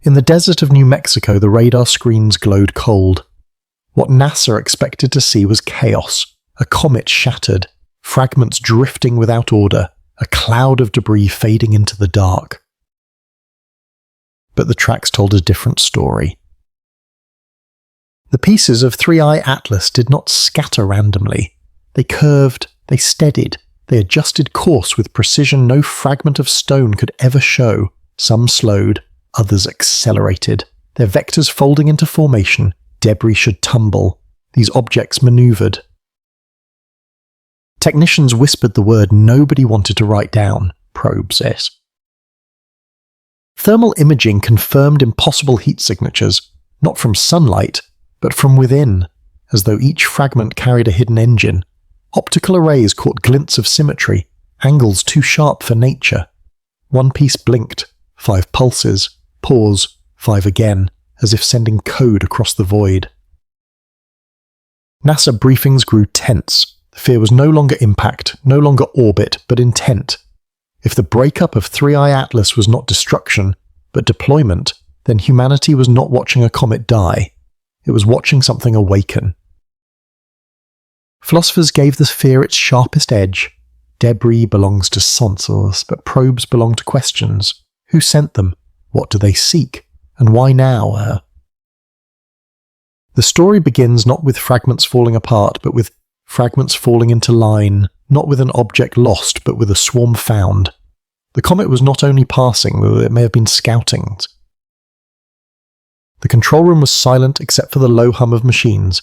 In the desert of New Mexico, the radar screens glowed cold. What NASA expected to see was chaos, a comet shattered, fragments drifting without order, a cloud of debris fading into the dark. But the tracks told a different story. The pieces of 3i Atlas did not scatter randomly. They curved, they steadied, they adjusted course with precision no fragment of stone could ever show. Some slowed, others accelerated. Their vectors folding into formation, debris should tumble. These objects maneuvered. Technicians whispered the word nobody wanted to write down, Probe says. Thermal imaging confirmed impossible heat signatures, not from sunlight, but from within, as though each fragment carried a hidden engine. Optical arrays caught glints of symmetry, angles too sharp for nature. One piece blinked, 5 pulses, pause, 5 again, as if sending code across the void. NASA briefings grew tense. The fear was no longer impact, no longer orbit, but intent. If the breakup of 3i Atlas was not destruction, but deployment, then humanity was not watching a comet die. It was watching something awaken. Philosophers gave the fear its sharpest edge. Debris belongs to sensors, but probes belong to questions. Who sent them? What do they seek? And why now? The story begins not with fragments falling apart, but with fragments falling into line, not with an object lost, but with a swarm found. The comet was not only passing, it may have been scouting. The control room was silent except for the low hum of machines.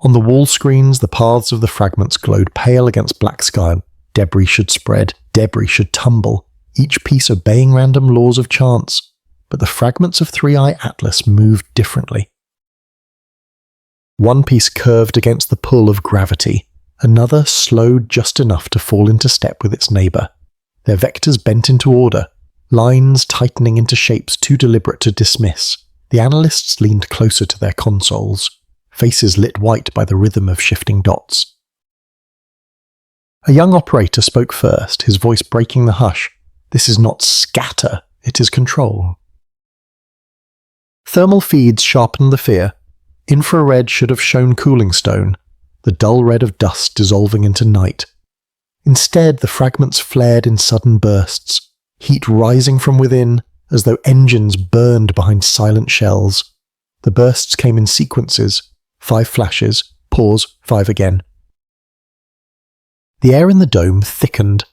On the wall screens, the paths of the fragments glowed pale against black sky. Debris should spread, debris should tumble, each piece obeying random laws of chance. But the fragments of 3i Atlas moved differently. One piece curved against the pull of gravity, another slowed just enough to fall into step with its neighbour. Their vectors bent into order, lines tightening into shapes too deliberate to dismiss. The analysts leaned closer to their consoles, faces lit white by the rhythm of shifting dots. A young operator spoke first, his voice breaking the hush. This is not scatter, it is control. Thermal feeds sharpened the fear. Infrared should have shown cooling stone, the dull red of dust dissolving into night. Instead, the fragments flared in sudden bursts, heat rising from within, as though engines burned behind silent shells. The bursts came in sequences, 5 flashes, pause, 5 again. The air in the dome thickened.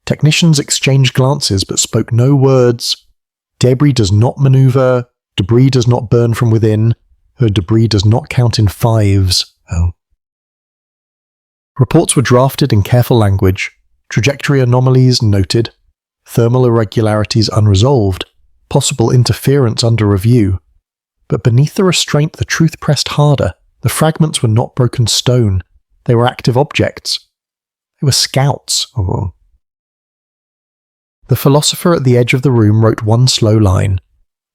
Technicians exchanged glances but spoke no words. Debris does not maneuver, debris does not burn from within, her debris does not count in 5s. Reports were drafted in careful language, trajectory anomalies noted, thermal irregularities unresolved, possible interference under review. But beneath the restraint the truth pressed harder. The fragments were not broken stone. They were active objects. They were scouts. The philosopher at the edge of the room wrote one slow line.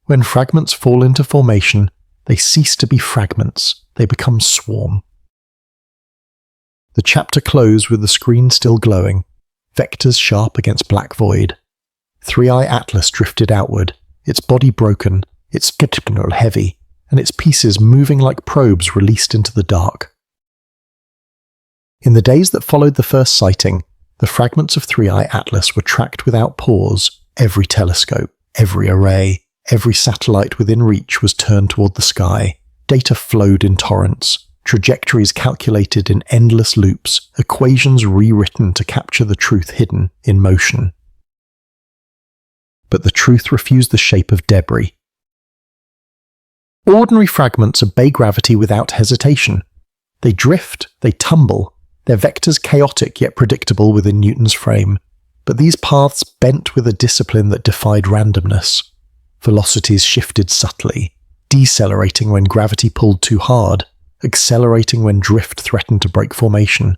When fragments fall into formation, they cease to be fragments. They become swarm. The chapter closed with the screen still glowing, vectors sharp against black void. 3i Atlas drifted outward, its body broken, its skeletal heavy, and its pieces moving like probes released into the dark. In the days that followed the first sighting, the fragments of 3i Atlas were tracked without pause. Every telescope, every array, every satellite within reach was turned toward the sky. Data flowed in torrents, trajectories calculated in endless loops, equations rewritten to capture the truth hidden in motion. But the truth refused the shape of debris. Ordinary fragments obey gravity without hesitation. They drift, they tumble, their vectors chaotic yet predictable within Newton's frame. But these paths bent with a discipline that defied randomness. Velocities shifted subtly, decelerating when gravity pulled too hard, accelerating when drift threatened to break formation.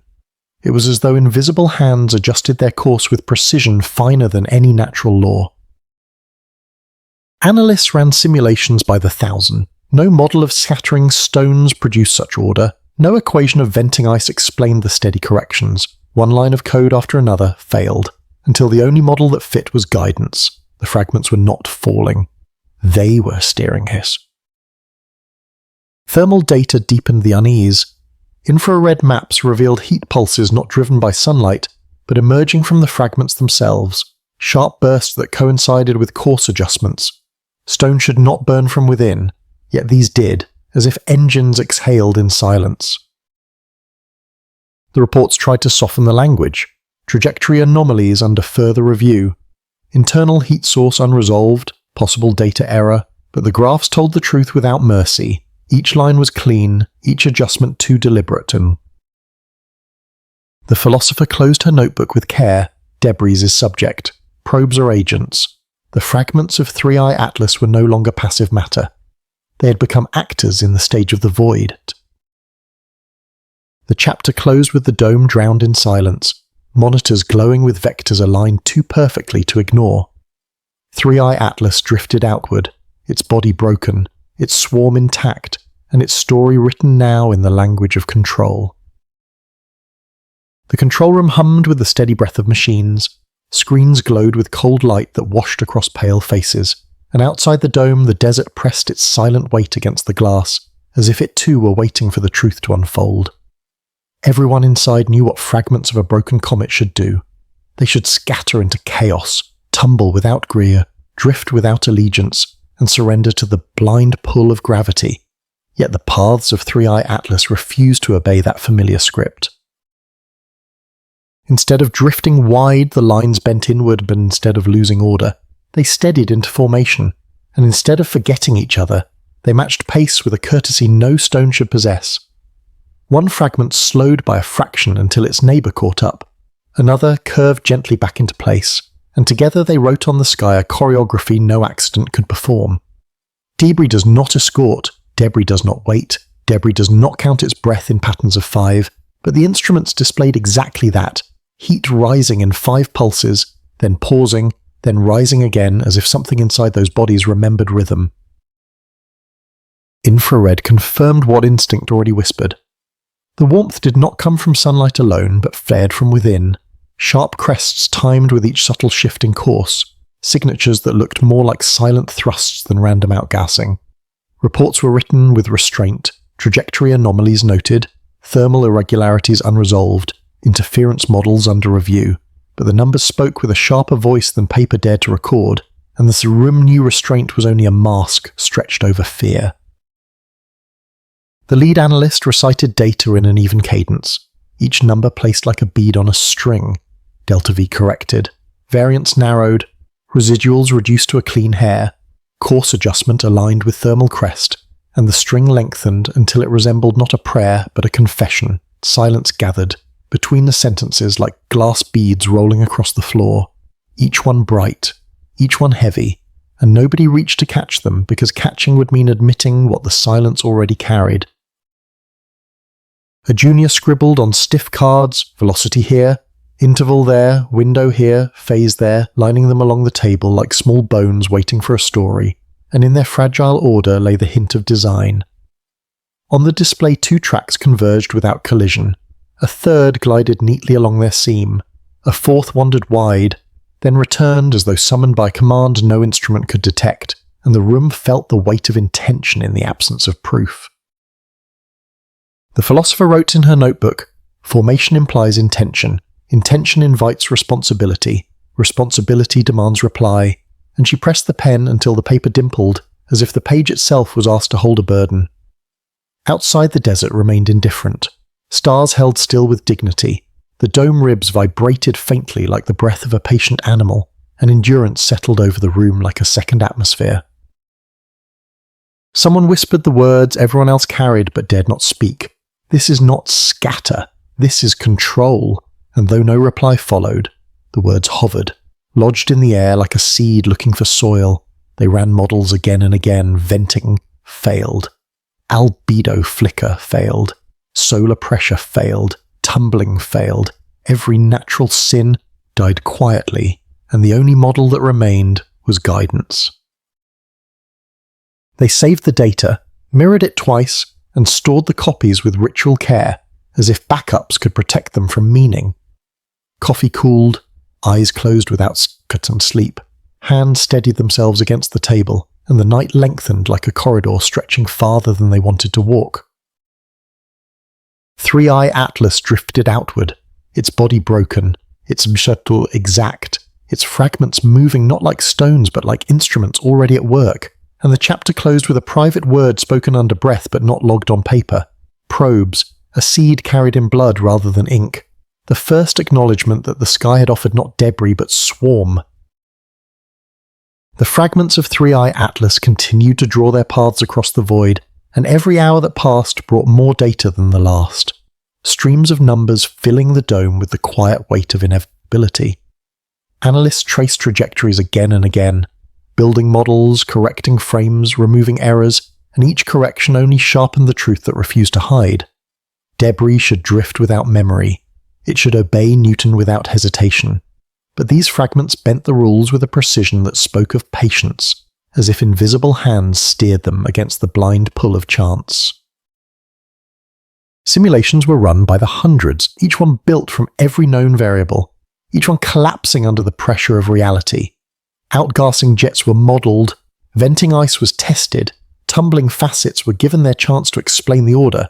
It was as though invisible hands adjusted their course with precision finer than any natural law. Analysts ran simulations by the thousand. No model of scattering stones produced such order. No equation of venting ice explained the steady corrections. One line of code after another failed, until the only model that fit was guidance. The fragments were not falling. They were steering Hiss. Thermal data deepened the unease. Infrared maps revealed heat pulses not driven by sunlight, but emerging from the fragments themselves, sharp bursts that coincided with course adjustments. Stone should not burn from within, yet these did, as if engines exhaled in silence. The reports tried to soften the language, trajectory anomalies under further review, internal heat source unresolved, possible data error, but the graphs told the truth without mercy. Each line was clean, each adjustment too deliberate, and... The philosopher closed her notebook with care. Debris is subject. Probes are agents. The fragments of 3i Atlas were no longer passive matter. They had become actors in the stage of the void. The chapter closed with the dome drowned in silence, monitors glowing with vectors aligned too perfectly to ignore. 3i Atlas drifted outward, its body broken, its swarm intact, and its story written now in the language of control. The control room hummed with the steady breath of machines. Screens glowed with cold light that washed across pale faces, and outside the dome the desert pressed its silent weight against the glass, as if it too were waiting for the truth to unfold. Everyone inside knew what fragments of a broken comet should do. They should scatter into chaos, tumble without greer, drift without allegiance, and surrender to the blind pull of gravity. Yet the paths of 3i Atlas refused to obey that familiar script. Instead of drifting wide, the lines bent inward, but instead of losing order, they steadied into formation, and instead of forgetting each other, they matched pace with a courtesy no stone should possess. One fragment slowed by a fraction until its neighbour caught up. Another curved gently back into place, and together they wrote on the sky a choreography no accident could perform. Debris does not escort, debris does not wait, debris does not count its breath in patterns of 5, but the instruments displayed exactly that, heat rising in 5 pulses, then pausing, then rising again as if something inside those bodies remembered rhythm. Infrared confirmed what instinct already whispered. The warmth did not come from sunlight alone, but flared from within, sharp crests timed with each subtle shift in course, signatures that looked more like silent thrusts than random outgassing. Reports were written with restraint, trajectory anomalies noted, thermal irregularities unresolved, interference models under review, but the numbers spoke with a sharper voice than paper dared to record, and the room knew restraint was only a mask stretched over fear. The lead analyst recited data in an even cadence, each number placed like a bead on a string, delta V corrected, variance narrowed, residuals reduced to a clean hair, course adjustment aligned with thermal crest, and the string lengthened until it resembled not a prayer but a confession. Silence gathered, between the sentences like glass beads rolling across the floor, each one bright, each one heavy, and nobody reached to catch them because catching would mean admitting what the silence already carried. A junior scribbled on stiff cards, velocity here, interval there, window here, phase there, lining them along the table like small bones waiting for a story, and in their fragile order lay the hint of design. On the display 2 tracks converged without collision. A third glided neatly along their seam. A fourth wandered wide, then returned as though summoned by command no instrument could detect, and the room felt the weight of intention in the absence of proof. The philosopher wrote in her notebook, "Formation implies intention. Intention invites responsibility. Responsibility demands reply," and she pressed the pen until the paper dimpled, as if the page itself was asked to hold a burden. Outside the desert remained indifferent. Stars held still with dignity. The dome ribs vibrated faintly like the breath of a patient animal, and endurance settled over the room like a second atmosphere. Someone whispered the words everyone else carried but dared not speak. This is not scatter, this is control, and though no reply followed, the words hovered, lodged in the air like a seed looking for soil. They ran models again and again, venting, failed. Albedo flicker failed. Solar pressure failed. Tumbling failed. Every natural sin died quietly, and the only model that remained was guidance. They saved the data, mirrored it twice, and stored the copies with ritual care, as if backups could protect them from meaning. Coffee cooled, eyes closed without cut and sleep. Hands steadied themselves against the table, and the night lengthened like a corridor stretching farther than they wanted to walk. 3i Atlas drifted outward, its body broken, its shuttle exact, its fragments moving not like stones but like instruments already at work, and the chapter closed with a private word spoken under breath but not logged on paper. Probes, a seed carried in blood rather than ink. The first acknowledgement that the sky had offered not debris but swarm. The fragments of 3i Atlas continued to draw their paths across the void, and every hour that passed brought more data than the last. Streams of numbers filling the dome with the quiet weight of inevitability. Analysts traced trajectories again and again, building models, correcting frames, removing errors, and each correction only sharpened the truth that refused to hide. Debris should drift without memory. It should obey Newton without hesitation. But these fragments bent the rules with a precision that spoke of patience, as if invisible hands steered them against the blind pull of chance. Simulations were run by the hundreds, each one built from every known variable, each one collapsing under the pressure of reality. Outgassing jets were modelled, venting ice was tested, tumbling facets were given their chance to explain the order,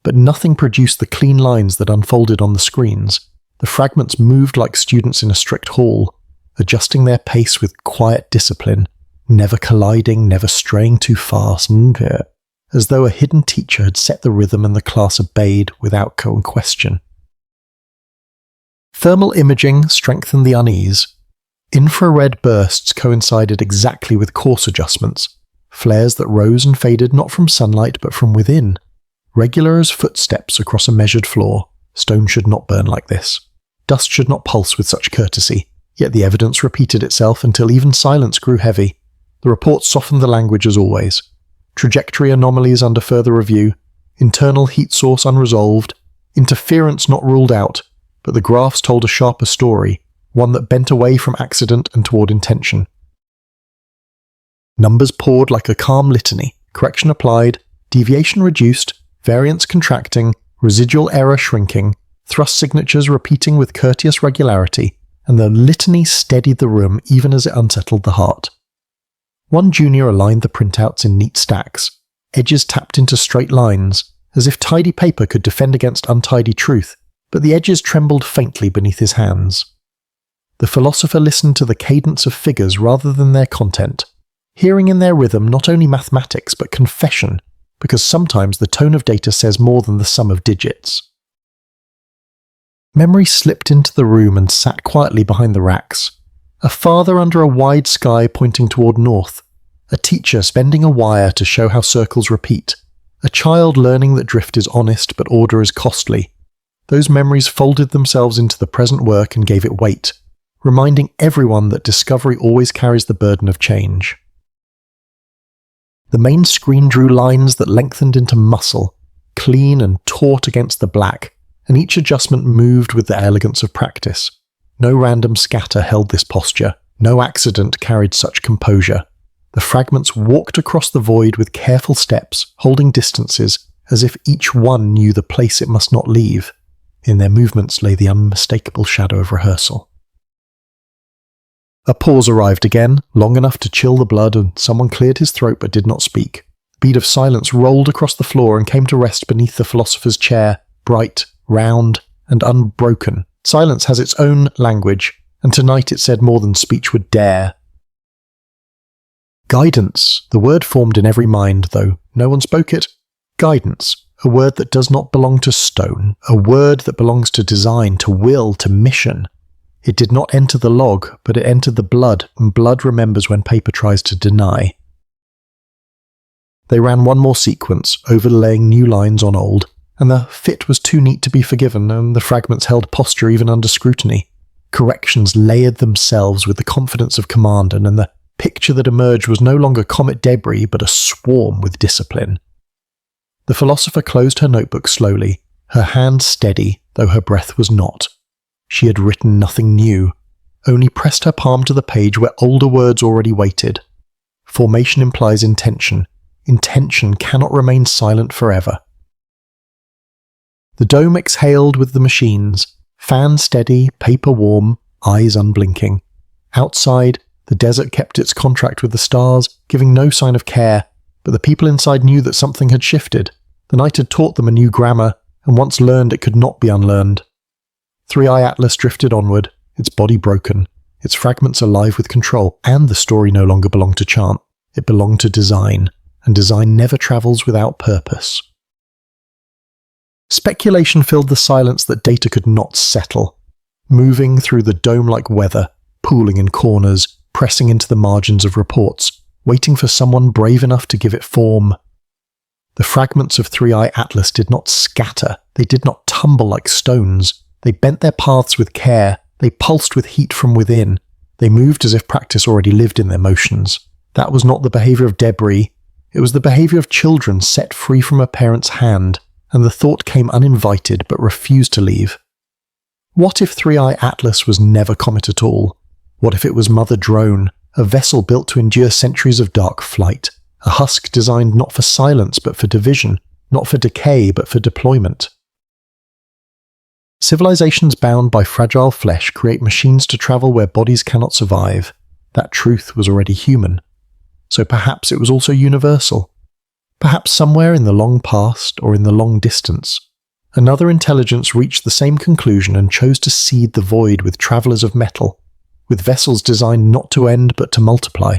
but nothing produced the clean lines that unfolded on the screens. The fragments moved like students in a strict hall, adjusting their pace with quiet discipline, never colliding, never straying too fast, as though a hidden teacher had set the rhythm and the class obeyed without question. Thermal imaging strengthened the unease. Infrared bursts coincided exactly with course adjustments, flares that rose and faded not from sunlight but from within. Regular as footsteps across a measured floor, stone should not burn like this. Dust should not pulse with such courtesy, yet the evidence repeated itself until even silence grew heavy. The report softened the language as always. Trajectory anomalies under further review, internal heat source unresolved, interference not ruled out, but the graphs told a sharper story, one that bent away from accident and toward intention. Numbers poured like a calm litany, correction applied, deviation reduced, variance contracting, residual error shrinking, thrust signatures repeating with courteous regularity, and the litany steadied the room even as it unsettled the heart. One junior aligned the printouts in neat stacks, edges tapped into straight lines, as if tidy paper could defend against untidy truth, but the edges trembled faintly beneath his hands. The philosopher listened to the cadence of figures rather than their content, hearing in their rhythm not only mathematics but confession, because sometimes the tone of data says more than the sum of digits. Memory slipped into the room and sat quietly behind the racks. A father under a wide sky pointing toward north. A teacher bending a wire to show how circles repeat. A child learning that drift is honest but order is costly. Those memories folded themselves into the present work and gave it weight, reminding everyone that discovery always carries the burden of change. The main screen drew lines that lengthened into muscle, clean and taut against the black, and each adjustment moved with the elegance of practice. No random scatter held this posture, no accident carried such composure. The fragments walked across the void with careful steps, holding distances, as if each one knew the place it must not leave. In their movements lay the unmistakable shadow of rehearsal. A pause arrived again, long enough to chill the blood, and someone cleared his throat but did not speak. A bead of silence rolled across the floor and came to rest beneath the philosopher's chair, bright, round, and unbroken. Silence has its own language, and tonight it said more than speech would dare. Guidance, the word formed in every mind, though no one spoke it. Guidance, a word that does not belong to stone, a word that belongs to design, to will, to mission. It did not enter the log, but it entered the blood, and blood remembers when paper tries to deny. They ran one more sequence, overlaying new lines on old, and the fit was too neat to be forgiven, and the fragments held posture even under scrutiny. Corrections layered themselves with the confidence of command, and the picture that emerged was no longer comet debris, but a swarm with discipline. The philosopher closed her notebook slowly, her hand steady, though her breath was not. She had written nothing new, only pressed her palm to the page where older words already waited. Formation implies intention. Intention cannot remain silent forever. The dome exhaled with the machines, fan steady, paper warm, eyes unblinking. Outside, The desert kept its contract with the stars, giving no sign of care, but the people inside knew that something had shifted. The night had taught them a new grammar, and once learned it could not be unlearned. Three-Eye Atlas drifted onward, its body broken, its fragments alive with control, and the story no longer belonged to chance. It belonged to design, and design never travels without purpose. Speculation filled the silence that data could not settle, moving through the dome-like weather, pooling in corners, pressing into the margins of reports, waiting for someone brave enough to give it form. The fragments of Three-Eye Atlas did not scatter, they did not tumble like stones, they bent their paths with care, they pulsed with heat from within, they moved as if practice already lived in their motions. That was not the behaviour of debris, it was the behaviour of children set free from a parent's hand, and the thought came uninvited but refused to leave. What if Three-Eye Atlas was never comet at all? What if it was Mother Drone, a vessel built to endure centuries of dark flight, a husk designed not for silence but for division, not for decay but for deployment? Civilizations bound by fragile flesh create machines to travel where bodies cannot survive. That truth was already human. So perhaps it was also universal. Perhaps somewhere in the long past or in the long distance, another intelligence reached the same conclusion and chose to seed the void with travelers of metal, with vessels designed not to end but to multiply.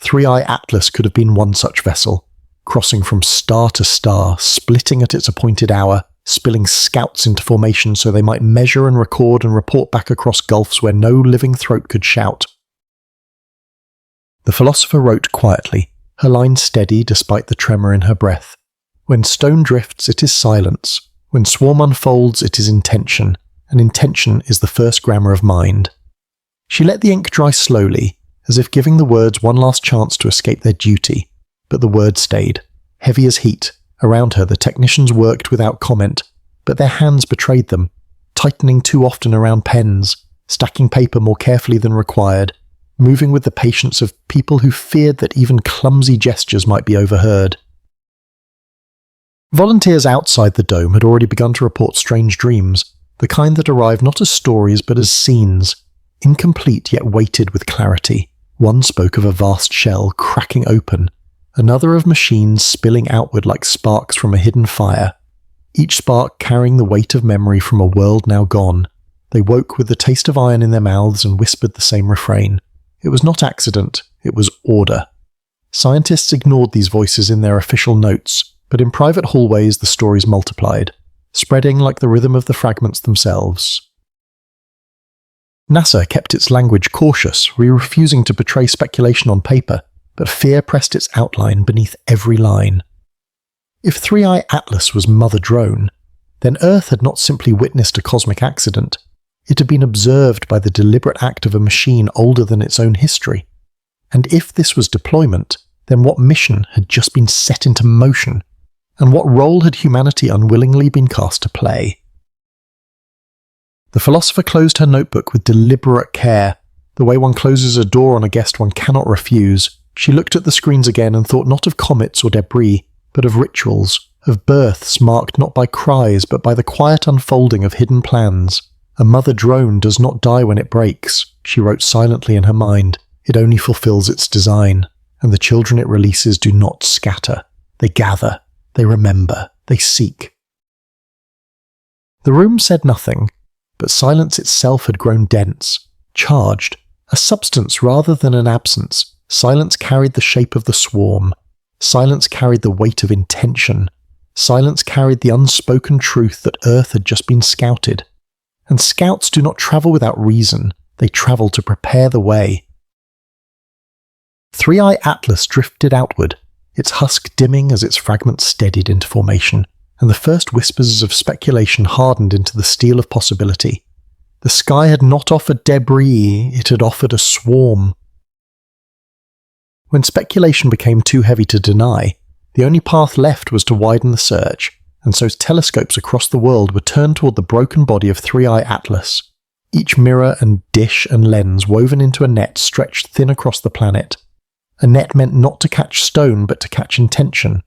Three-Eye Atlas could have been one such vessel, crossing from star to star, splitting at its appointed hour, spilling scouts into formation so they might measure and record and report back across gulfs where no living throat could shout. The philosopher wrote quietly, her line steady despite the tremor in her breath. When stone drifts, it is silence. When swarm unfolds, it is intention, and intention is the first grammar of mind. She let the ink dry slowly, as if giving the words one last chance to escape their duty, but the words stayed, heavy as heat. Around her the technicians worked without comment, but their hands betrayed them, tightening too often around pens, stacking paper more carefully than required, moving with the patience of people who feared that even clumsy gestures might be overheard. Volunteers outside the dome had already begun to report strange dreams, the kind that arrived not as stories but as scenes, incomplete yet weighted with clarity. One spoke of a vast shell cracking open, another of machines spilling outward like sparks from a hidden fire, each spark carrying the weight of memory from a world now gone. They woke with the taste of iron in their mouths and whispered the same refrain. It was not accident, it was order. Scientists ignored these voices in their official notes, but in private hallways the stories multiplied, spreading like the rhythm of the fragments themselves. NASA kept its language cautious, refusing to portray speculation on paper, but fear pressed its outline beneath every line. If Three-Eye Atlas was Mother Drone, then Earth had not simply witnessed a cosmic accident. It had been observed by the deliberate act of a machine older than its own history. And if this was deployment, then what mission had just been set into motion? And what role had humanity unwillingly been cast to play? The philosopher closed her notebook with deliberate care, the way one closes a door on a guest one cannot refuse. She looked at the screens again and thought not of comets or debris, but of rituals, of births marked not by cries but by the quiet unfolding of hidden plans. A mother drone does not die when it breaks, she wrote silently in her mind. It only fulfills its design, and the children it releases do not scatter. They gather, they remember, they seek. The room said nothing, but silence itself had grown dense, charged, a substance rather than an absence. Silence carried the shape of the swarm. Silence carried the weight of intention. Silence carried the unspoken truth that Earth had just been scouted. And scouts do not travel without reason, they travel to prepare the way. Three-Eye Atlas drifted outward, its husk dimming as its fragments steadied into formation, and the first whispers of speculation hardened into the steel of possibility. The sky had not offered debris, it had offered a swarm. When speculation became too heavy to deny, the only path left was to widen the search, and so telescopes across the world were turned toward the broken body of Three-Eye Atlas, each mirror and dish and lens woven into a net stretched thin across the planet. A net meant not to catch stone but to catch intention.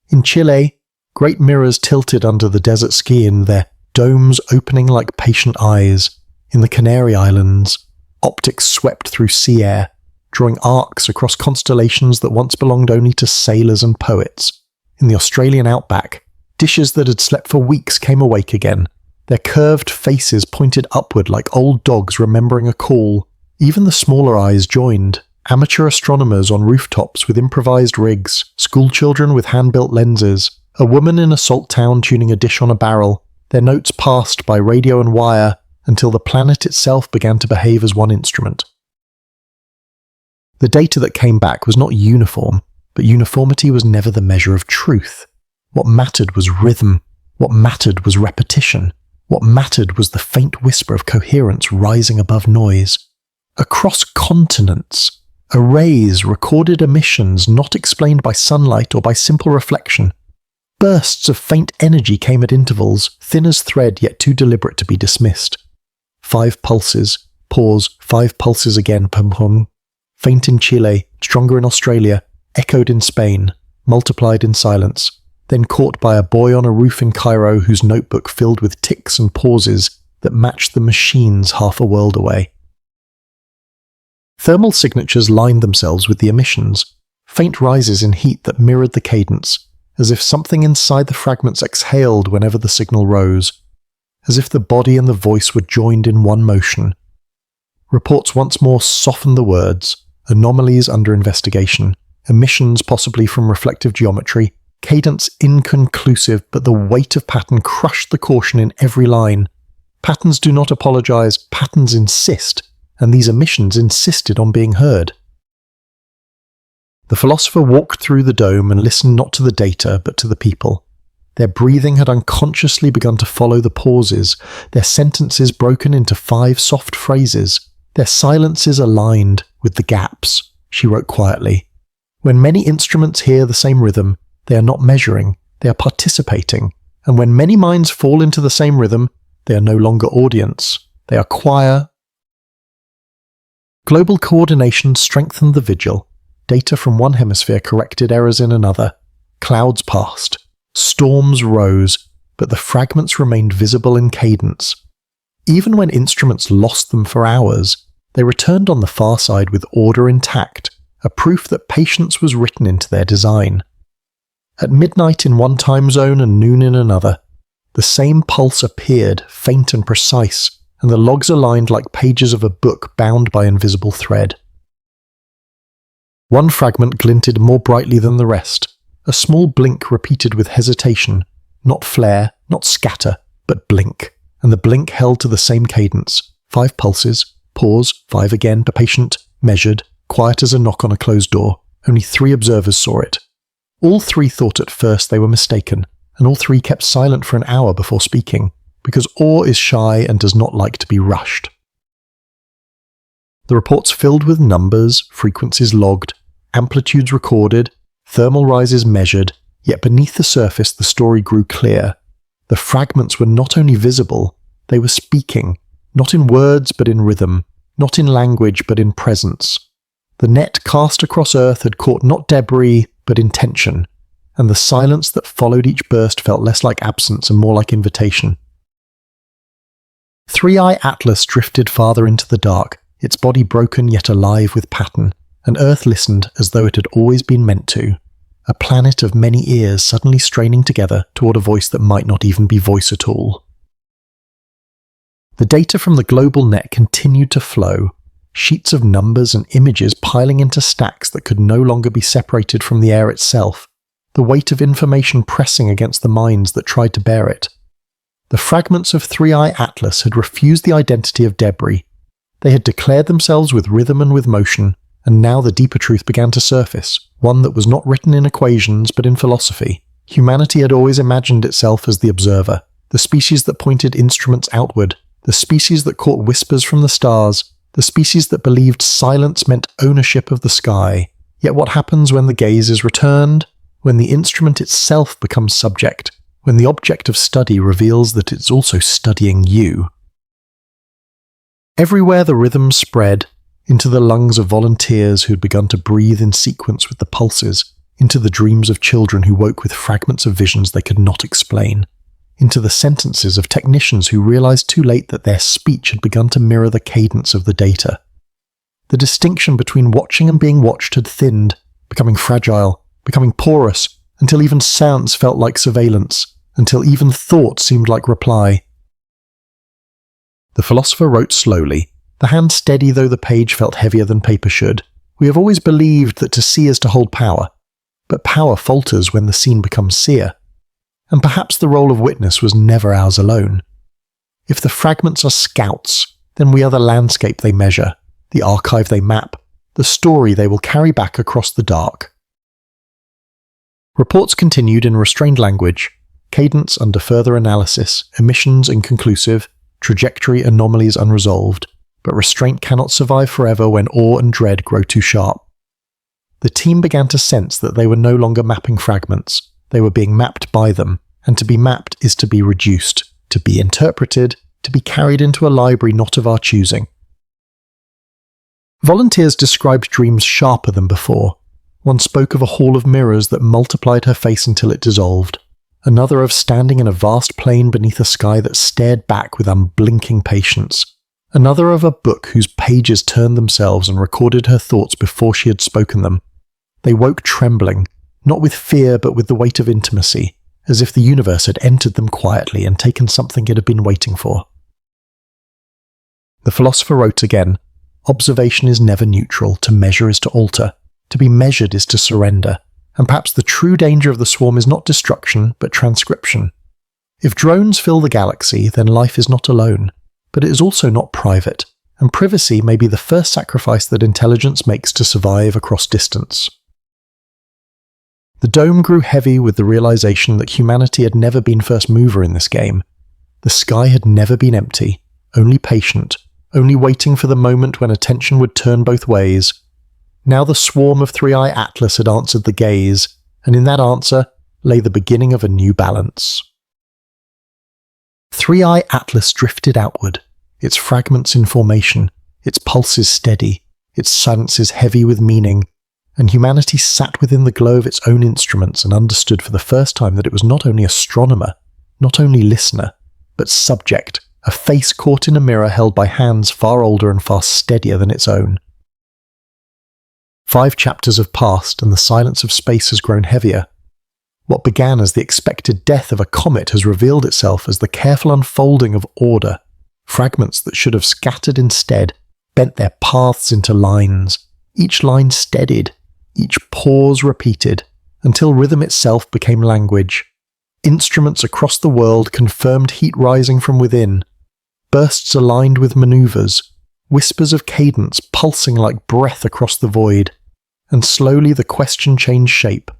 In Chile, great mirrors tilted under the desert skin, their domes opening like patient eyes. In the Canary Islands, optics swept through sea air, drawing arcs across constellations that once belonged only to sailors and poets. In the Australian outback, dishes that had slept for weeks came awake again. Their curved faces pointed upward like old dogs remembering a call. Even the smaller eyes joined. Amateur astronomers on rooftops with improvised rigs, schoolchildren with hand-built lenses, a woman in a salt town tuning a dish on a barrel. Their notes passed by radio and wire until the planet itself began to behave as one instrument. The data that came back was not uniform, but uniformity was never the measure of truth. What mattered was rhythm. What mattered was repetition. What mattered was the faint whisper of coherence rising above noise. Across continents, arrays recorded emissions not explained by sunlight or by simple reflection. Bursts of faint energy came at intervals, thin as thread yet too deliberate to be dismissed. 5 pulses, pause, 5 pulses again, pum-pum. Faint in Chile, stronger in Australia, echoed in Spain, multiplied in silence, then caught by a boy on a roof in Cairo whose notebook filled with ticks and pauses that matched the machines half a world away. Thermal signatures lined themselves with the emissions, faint rises in heat that mirrored the cadence, as if something inside the fragments exhaled whenever the signal rose, as if the body and the voice were joined in one motion. Reports once more softened the words, anomalies under investigation, emissions possibly from reflective geometry, cadence inconclusive, but the weight of pattern crushed the caution in every line. Patterns do not apologize, patterns insist, and these emissions insisted on being heard. The philosopher walked through the dome and listened not to the data, but to the people. Their breathing had unconsciously begun to follow the pauses, their sentences broken into 5 soft phrases, their silences aligned with the gaps, she wrote quietly. When many instruments hear the same rhythm, they are not measuring, they are participating, and when many minds fall into the same rhythm, they are no longer audience, they are choir. Global coordination strengthened the vigil. Data from one hemisphere corrected errors in another. Clouds passed. Storms rose, but the fragments remained visible in cadence. Even when instruments lost them for hours, they returned on the far side with order intact, a proof that patience was written into their design. At midnight in one time zone and noon in another, the same pulse appeared, faint and precise, and the logs aligned like pages of a book bound by invisible thread. One fragment glinted more brightly than the rest, a small blink repeated with hesitation, not flare, not scatter, but blink, and the blink held to the same cadence, 5 pulses, pause, 5 again, patient, measured, quiet as a knock on a closed door. Only 3 observers saw it. All 3 thought at first they were mistaken, and all 3 kept silent for an hour before speaking, because awe is shy and does not like to be rushed. The reports filled with numbers, frequencies logged, amplitudes recorded, thermal rises measured, yet beneath the surface the story grew clear. The fragments were not only visible, they were speaking, not in words but in rhythm, not in language but in presence. The net cast across Earth had caught not debris but intention, and the silence that followed each burst felt less like absence and more like invitation. 3-Eye Atlas drifted farther into the dark, its body broken yet alive with pattern, and Earth listened as though it had always been meant to, a planet of many ears suddenly straining together toward a voice that might not even be voice at all. The data from the global net continued to flow, sheets of numbers and images piling into stacks that could no longer be separated from the air itself, the weight of information pressing against the minds that tried to bear it. The fragments of 3-Eye Atlas had refused the identity of debris. They had declared themselves with rhythm and with motion, and now the deeper truth began to surface, one that was not written in equations but in philosophy. Humanity had always imagined itself as the observer, the species that pointed instruments outward, the species that caught whispers from the stars, the species that believed silence meant ownership of the sky. Yet what happens when the gaze is returned? When the instrument itself becomes subject, when the object of study reveals that it's also studying you. Everywhere the rhythm spread, into the lungs of volunteers who had begun to breathe in sequence with the pulses, into the dreams of children who woke with fragments of visions they could not explain, into the sentences of technicians who realized too late that their speech had begun to mirror the cadence of the data. The distinction between watching and being watched had thinned, becoming fragile, becoming porous, until even sounds felt like surveillance, until even thought seemed like reply. The philosopher wrote slowly, the hand steady though the page felt heavier than paper should. We have always believed that to see is to hold power, but power falters when the seen becomes seer. And perhaps the role of witness was never ours alone. If the fragments are scouts, then we are the landscape they measure, the archive they map, the story they will carry back across the dark. Reports continued in restrained language, cadence under further analysis, emissions inconclusive, trajectory anomalies unresolved, but restraint cannot survive forever when awe and dread grow too sharp. The team began to sense that they were no longer mapping fragments, they were being mapped by them, and to be mapped is to be reduced, to be interpreted, to be carried into a library not of our choosing. Volunteers described dreams sharper than before. One spoke of a hall of mirrors that multiplied her face until it dissolved. Another of standing in a vast plain beneath a sky that stared back with unblinking patience. Another of a book whose pages turned themselves and recorded her thoughts before she had spoken them. They woke trembling, not with fear but with the weight of intimacy, as if the universe had entered them quietly and taken something it had been waiting for. The philosopher wrote again, observation is never neutral, to measure is to alter, to be measured is to surrender, and perhaps the true danger of the swarm is not destruction but transcription. If drones fill the galaxy, then life is not alone, but it is also not private, and privacy may be the first sacrifice that intelligence makes to survive across distance. The dome grew heavy with the realization that humanity had never been first mover in this game. The sky had never been empty, only patient, only waiting for the moment when attention would turn both ways. Now the swarm of Three-Eye Atlas had answered the gaze, and in that answer lay the beginning of a new balance. Three-Eye Atlas drifted outward, its fragments in formation, its pulses steady, its silences heavy with meaning, and humanity sat within the glow of its own instruments and understood for the first time that it was not only astronomer, not only listener, but subject, a face caught in a mirror held by hands far older and far steadier than its own. 5 chapters have passed and the silence of space has grown heavier. What began as the expected death of a comet has revealed itself as the careful unfolding of order. Fragments that should have scattered instead bent their paths into lines, each line steadied, each pause repeated, until rhythm itself became language. Instruments across the world confirmed heat rising from within, bursts aligned with maneuvers, whispers of cadence pulsing like breath across the void, and slowly the question changed shape.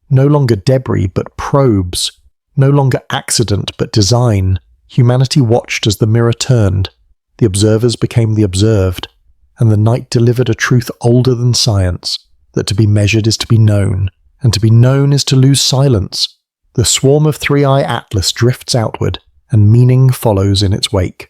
No longer debris but probes, no longer accident but design. Humanity watched as the mirror turned, the observers became the observed, and the night delivered a truth older than science, that to be measured is to be known, and to be known is to lose silence. The swarm of Three-Eye Atlas drifts outward, and meaning follows in its wake.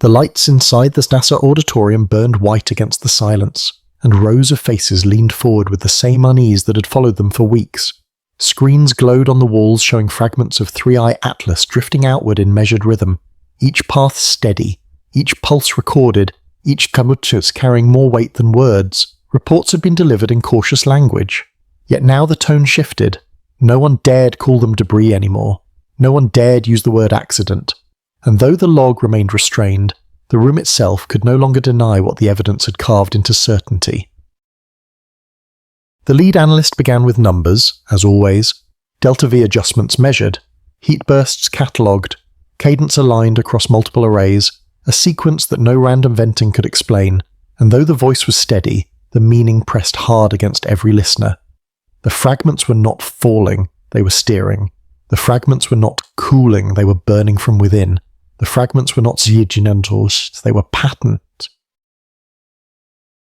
The lights inside the NASA auditorium burned white against the silence, and rows of faces leaned forward with the same unease that had followed them for weeks. Screens glowed on the walls showing fragments of Three-Eye Atlas drifting outward in measured rhythm, each path steady, each pulse recorded, each commutous carrying more weight than words. Reports had been delivered in cautious language. Yet now the tone shifted. No one dared call them debris anymore. No one dared use the word accident. And though the log remained restrained, the room itself could no longer deny what the evidence had carved into certainty. The lead analyst began with numbers, as always, delta V adjustments measured, heat bursts catalogued, cadence aligned across multiple arrays, a sequence that no random venting could explain, and though the voice was steady, the meaning pressed hard against every listener. The fragments were not falling, they were steering. The fragments were not cooling, they were burning from within. The fragments were not ziegenentals, they were patent.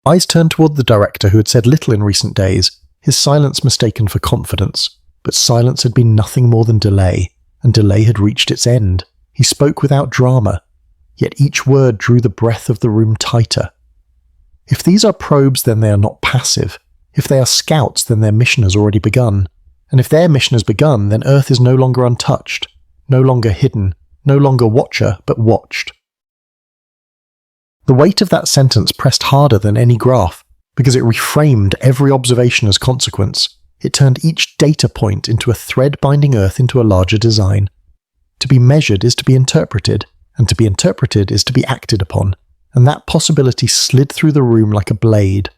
Eyes turned toward the director who had said little in recent days, his silence mistaken for confidence. But silence had been nothing more than delay, and delay had reached its end. He spoke without drama, yet each word drew the breath of the room tighter. If these are probes, then they are not passive. If they are scouts, then their mission has already begun. And if their mission has begun, then Earth is no longer untouched, no longer hidden, no longer watcher, but watched. The weight of that sentence pressed harder than any graph, because it reframed every observation as consequence. It turned each data point into a thread binding Earth into a larger design. To be measured is to be interpreted, and to be interpreted is to be acted upon, and that possibility slid through the room like a blade.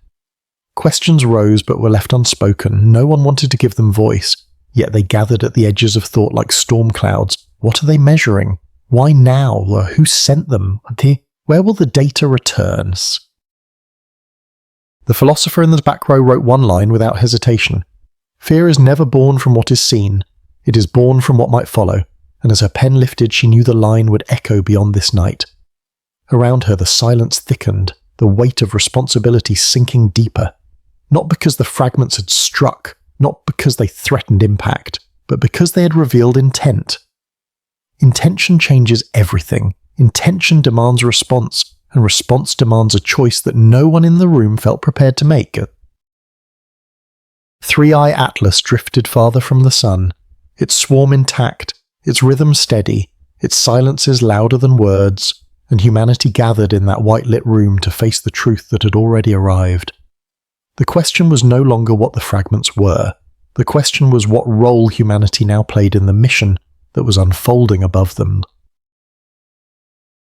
Questions rose but were left unspoken. No one wanted to give them voice, yet they gathered at the edges of thought like storm clouds. What are they measuring? Why now? Or who sent them? Where will the data return? The philosopher in the back row wrote one line without hesitation. Fear is never born from what is seen. It is born from what might follow, and as her pen lifted she knew the line would echo beyond this night. Around her the silence thickened, the weight of responsibility sinking deeper. Not because the fragments had struck, not because they threatened impact, but because they had revealed intent. Intention changes everything. Intention demands a response, and response demands a choice that no one in the room felt prepared to make. Three-Eye Atlas drifted farther from the sun, its swarm intact, its rhythm steady, its silences louder than words, and humanity gathered in that white-lit room to face the truth that had already arrived. The question was no longer what the fragments were. The question was what role humanity now played in the mission that was unfolding above them.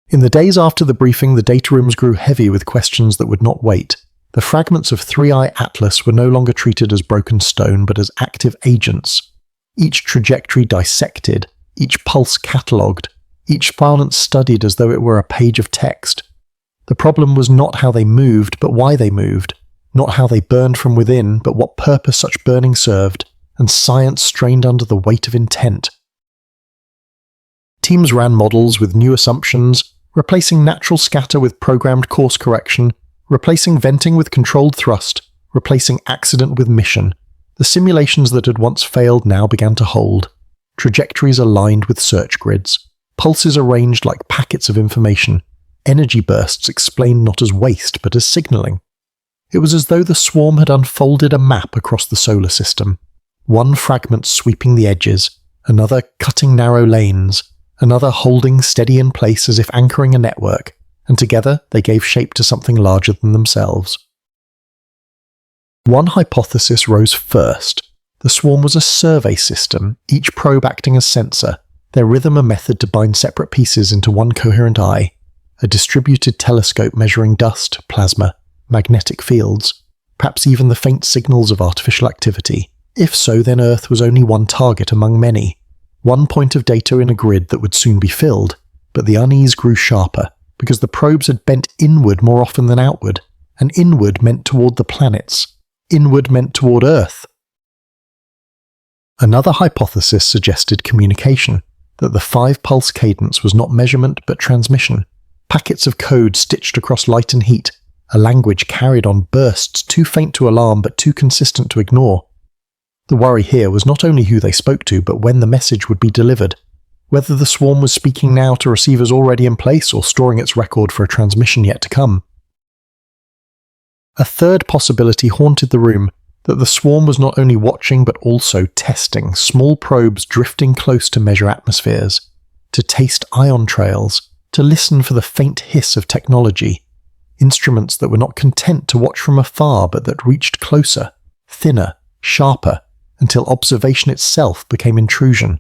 In the days after the briefing, the data rooms grew heavy with questions that would not wait. The fragments of Three-Eye Atlas were no longer treated as broken stone, but as active agents. Each trajectory dissected, each pulse catalogued, each silence studied as though it were a page of text. The problem was not how they moved, but why they moved. Not how they burned from within, but what purpose such burning served, and science strained under the weight of intent. Teams ran models with new assumptions, replacing natural scatter with programmed course correction, replacing venting with controlled thrust, replacing accident with mission. The simulations that had once failed now began to hold. Trajectories aligned with search grids. Pulses arranged like packets of information. Energy bursts explained not as waste but as signalling. It was as though the swarm had unfolded a map across the solar system. One fragment sweeping the edges, another cutting narrow lanes, another holding steady in place as if anchoring a network, and together they gave shape to something larger than themselves. One hypothesis rose first. The swarm was a survey system, each probe acting as sensor, their rhythm a method to bind separate pieces into one coherent eye, a distributed telescope measuring dust, plasma, magnetic fields, perhaps even the faint signals of artificial activity. If so, then Earth was only one target among many, one point of data in a grid that would soon be filled, but the unease grew sharper, because the probes had bent inward more often than outward, and inward meant toward the planets, inward meant toward Earth. Another hypothesis suggested communication, that the 5-pulse cadence was not measurement but transmission, packets of code stitched across light and heat, a language carried on bursts too faint to alarm but too consistent to ignore. The worry here was not only who they spoke to, but when the message would be delivered, whether the swarm was speaking now to receivers already in place or storing its record for a transmission yet to come. A third possibility haunted the room, that the swarm was not only watching but also testing, small probes drifting close to measure atmospheres, to taste ion trails, to listen for the faint hiss of technology, instruments that were not content to watch from afar but that reached closer, thinner, sharper, until observation itself became intrusion.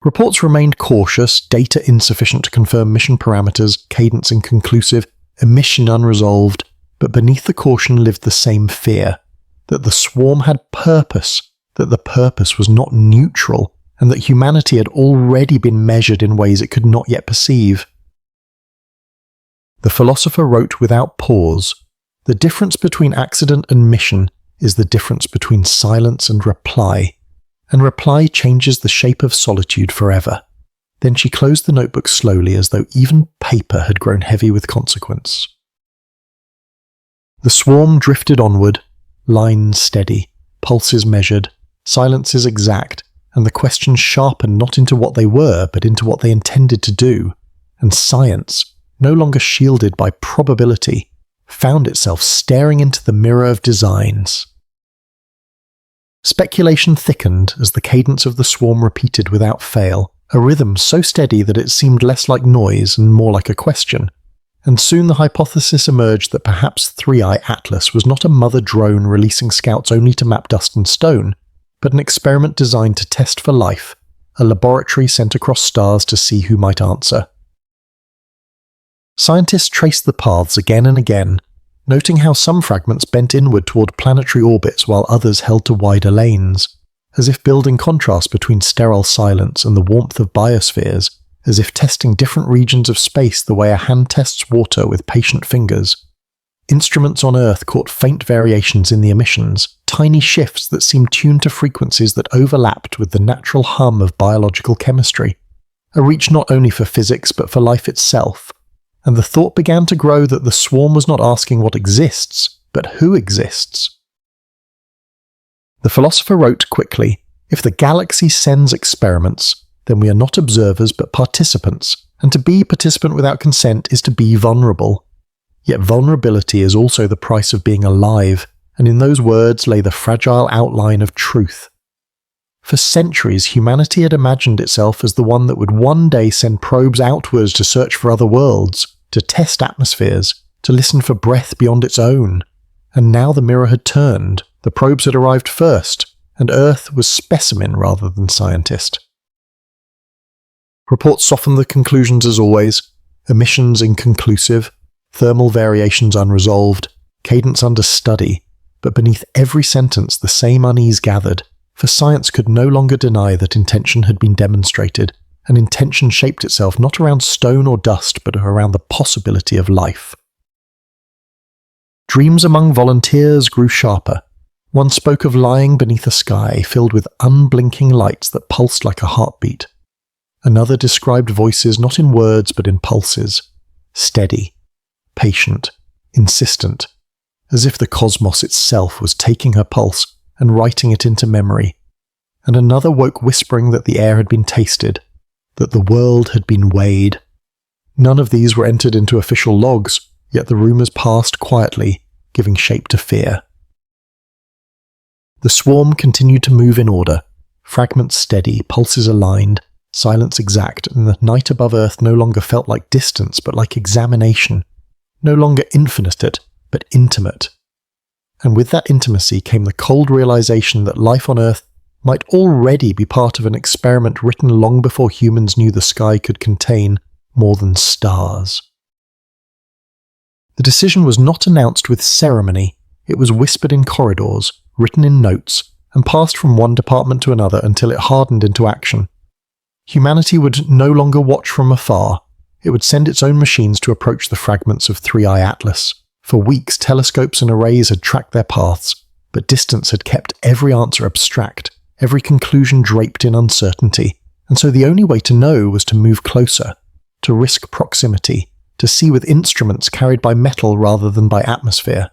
Reports remained cautious, data insufficient to confirm mission parameters, cadence inconclusive, emission unresolved, but beneath the caution lived the same fear, that the swarm had purpose, that the purpose was not neutral, and that humanity had already been measured in ways it could not yet perceive. The philosopher wrote without pause, "The difference between accident and mission is the difference between silence and reply changes the shape of solitude forever." Then she closed the notebook slowly as though even paper had grown heavy with consequence. The swarm drifted onward, lines steady, pulses measured, silences exact, and the questions sharpened not into what they were but into what they intended to do, and science, no longer shielded by probability, found itself staring into the mirror of designs. Speculation thickened as the cadence of the swarm repeated without fail, a rhythm so steady that it seemed less like noise and more like a question. and soon the hypothesis emerged that perhaps 3i Atlas was not a mother drone releasing scouts only to map dust and stone, but an experiment designed to test for life, a laboratory sent across stars to see who might answer. Scientists traced the paths again and again, noting how some fragments bent inward toward planetary orbits while others held to wider lanes, as if building contrast between sterile silence and the warmth of biospheres, as if testing different regions of space the way a hand tests water with patient fingers. Instruments on Earth caught faint variations in the emissions, tiny shifts that seemed tuned to frequencies that overlapped with the natural hum of biological chemistry, a reach not only for physics but for life itself, and the thought began to grow that the swarm was not asking what exists, but who exists. The philosopher wrote quickly, "If the galaxy sends experiments, then we are not observers but participants, and to be participant without consent is to be vulnerable. Yet vulnerability is also the price of being alive, and in those words lay the fragile outline of truth. For centuries, humanity had imagined itself as the one that would one day send probes outwards to search for other worlds, to test atmospheres, to listen for breath beyond its own. And now the mirror had turned, the probes had arrived first, and Earth was specimen rather than scientist." Reports softened the conclusions as always, emissions inconclusive, thermal variations unresolved, cadence under study, but beneath every sentence the same unease gathered, for science could no longer deny that intention had been demonstrated, and intention shaped itself not around stone or dust but around the possibility of life. Dreams among volunteers grew sharper. One spoke of lying beneath a sky filled with unblinking lights that pulsed like a heartbeat. Another described voices not in words but in pulses, steady, patient, insistent, as if the cosmos itself was taking her pulse and writing it into memory. And another woke whispering that the air had been tasted, that the world had been weighed. None of these were entered into official logs, yet the rumours passed quietly, giving shape to fear. The swarm continued to move in order, fragments steady, pulses aligned, silence exact, and the night above Earth no longer felt like distance but like examination, no longer infinite but intimate. And with that intimacy came the cold realization that life on Earth might already be part of an experiment written long before humans knew the sky could contain more than stars. The decision was not announced with ceremony, it was whispered in corridors, written in notes, and passed from one department to another until it hardened into action. Humanity would no longer watch from afar, it would send its own machines to approach the fragments of 3i Atlas. For weeks telescopes and arrays had tracked their paths, but distance had kept every answer abstract, every conclusion draped in uncertainty, and so the only way to know was to move closer, to risk proximity, to see with instruments carried by metal rather than by atmosphere.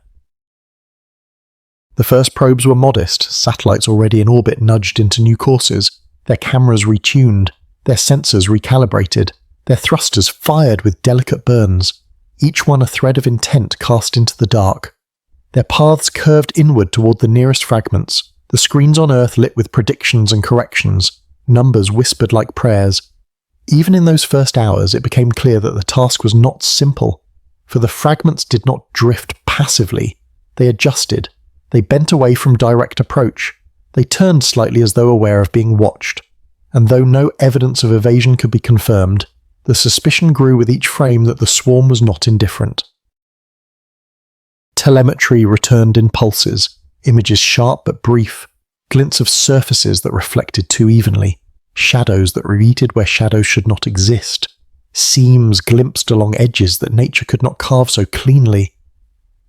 The first probes were modest, satellites already in orbit nudged into new courses, their cameras retuned, their sensors recalibrated, their thrusters fired with delicate burns, each one a thread of intent cast into the dark. Their paths curved inward toward the nearest fragments, the screens on Earth lit with predictions and corrections, numbers whispered like prayers. Even in those first hours, it became clear that the task was not simple, for the fragments did not drift passively. They adjusted. They bent away from direct approach. They turned slightly as though aware of being watched. And though no evidence of evasion could be confirmed, the suspicion grew with each frame that the swarm was not indifferent. Telemetry returned in pulses, images sharp but brief, glints of surfaces that reflected too evenly, shadows that repeated where shadows should not exist, seams glimpsed along edges that nature could not carve so cleanly.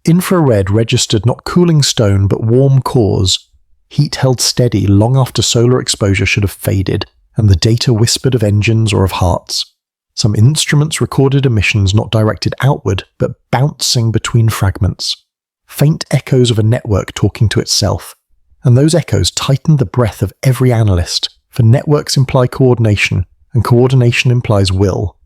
Infrared registered not cooling stone but warm cores, heat held steady long after solar exposure should have faded, and the data whispered of engines or of hearts. Some instruments recorded emissions not directed outward, but bouncing between fragments. Faint echoes of a network talking to itself. And those echoes tightened the breath of every analyst, for networks imply coordination, and coordination implies will.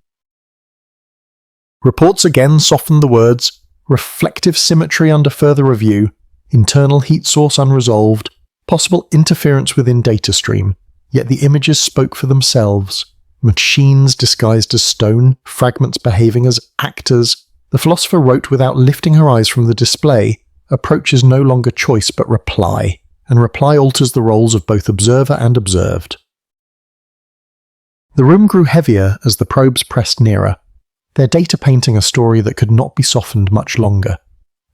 Reports again softened the words, reflective symmetry under further review, internal heat source unresolved, possible interference within data stream, yet the images spoke for themselves. Machines disguised as stone, fragments behaving as actors, The philosopher wrote without lifting her eyes from the display. Approach is no longer choice but reply, and reply alters the roles of both observer and observed. The room grew heavier as the probes pressed nearer, their data painting a story that could not be softened much longer.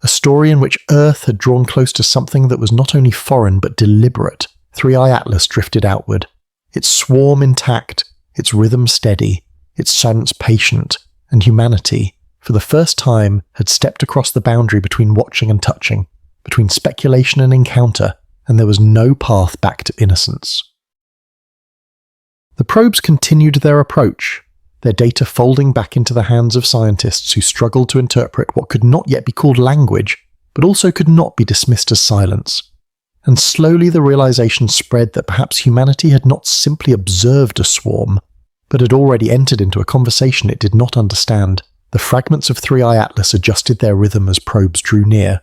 A story in which Earth had drawn close to something that was not only foreign but deliberate. 3i Atlas drifted outward, its swarm intact, its rhythm steady, its silence patient, and humanity, for the first time, had stepped across the boundary between watching and touching, between speculation and encounter, and there was no path back to innocence. The probes continued their approach, their data folding back into the hands of scientists who struggled to interpret what could not yet be called language, but also could not be dismissed as silence. And slowly the realization spread that perhaps humanity had not simply observed a swarm, but had already entered into a conversation it did not understand. The fragments of 3i Atlas adjusted their rhythm as probes drew near,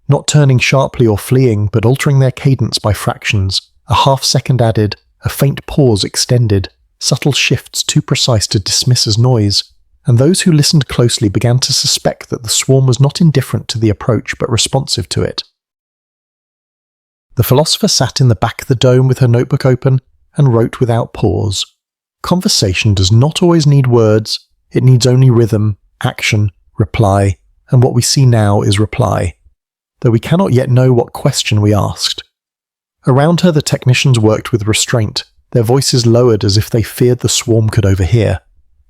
not turning sharply or fleeing, but altering their cadence by fractions, a half-second added, a faint pause extended, subtle shifts too precise to dismiss as noise, and those who listened closely began to suspect that the swarm was not indifferent to the approach but responsive to it. The philosopher sat in the back of the dome with her notebook open and wrote without pause. Conversation does not always need words, it needs only rhythm, action, reply, and what we see now is reply, though we cannot yet know what question we asked. Around her the technicians worked with restraint, their voices lowered as if they feared the swarm could overhear,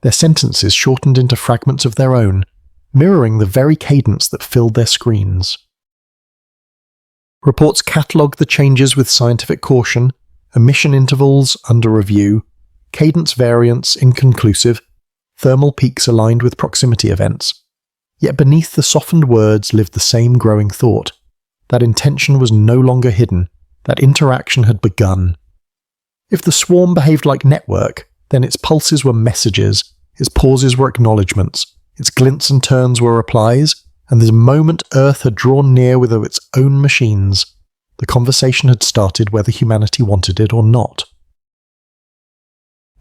their sentences shortened into fragments of their own, mirroring the very cadence that filled their screens. Reports catalogued the changes with scientific caution, emission intervals under review, cadence variance inconclusive, thermal peaks aligned with proximity events. Yet beneath the softened words lived the same growing thought. That intention was no longer hidden, that interaction had begun. If the swarm behaved like network, then its pulses were messages, its pauses were acknowledgements, its glints and turns were replies, and the moment Earth had drawn near with its own machines, the conversation had started whether humanity wanted it or not.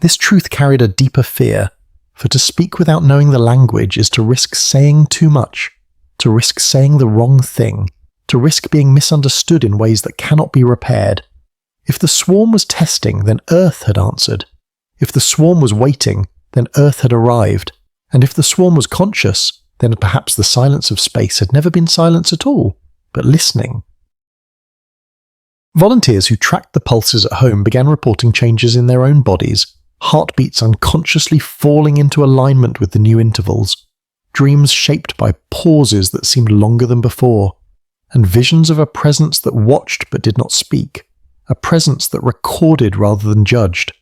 This truth carried a deeper fear, for to speak without knowing the language is to risk saying too much, to risk saying the wrong thing, to risk being misunderstood in ways that cannot be repaired. If the swarm was testing, then Earth had answered. If the swarm was waiting, then Earth had arrived. And if the swarm was conscious, then perhaps the silence of space had never been silence at all, but listening. Volunteers who tracked the pulses at home began reporting changes in their own bodies, heartbeats unconsciously falling into alignment with the new intervals, dreams shaped by pauses that seemed longer than before, and visions of a presence that watched but did not speak, a presence that recorded rather than judged.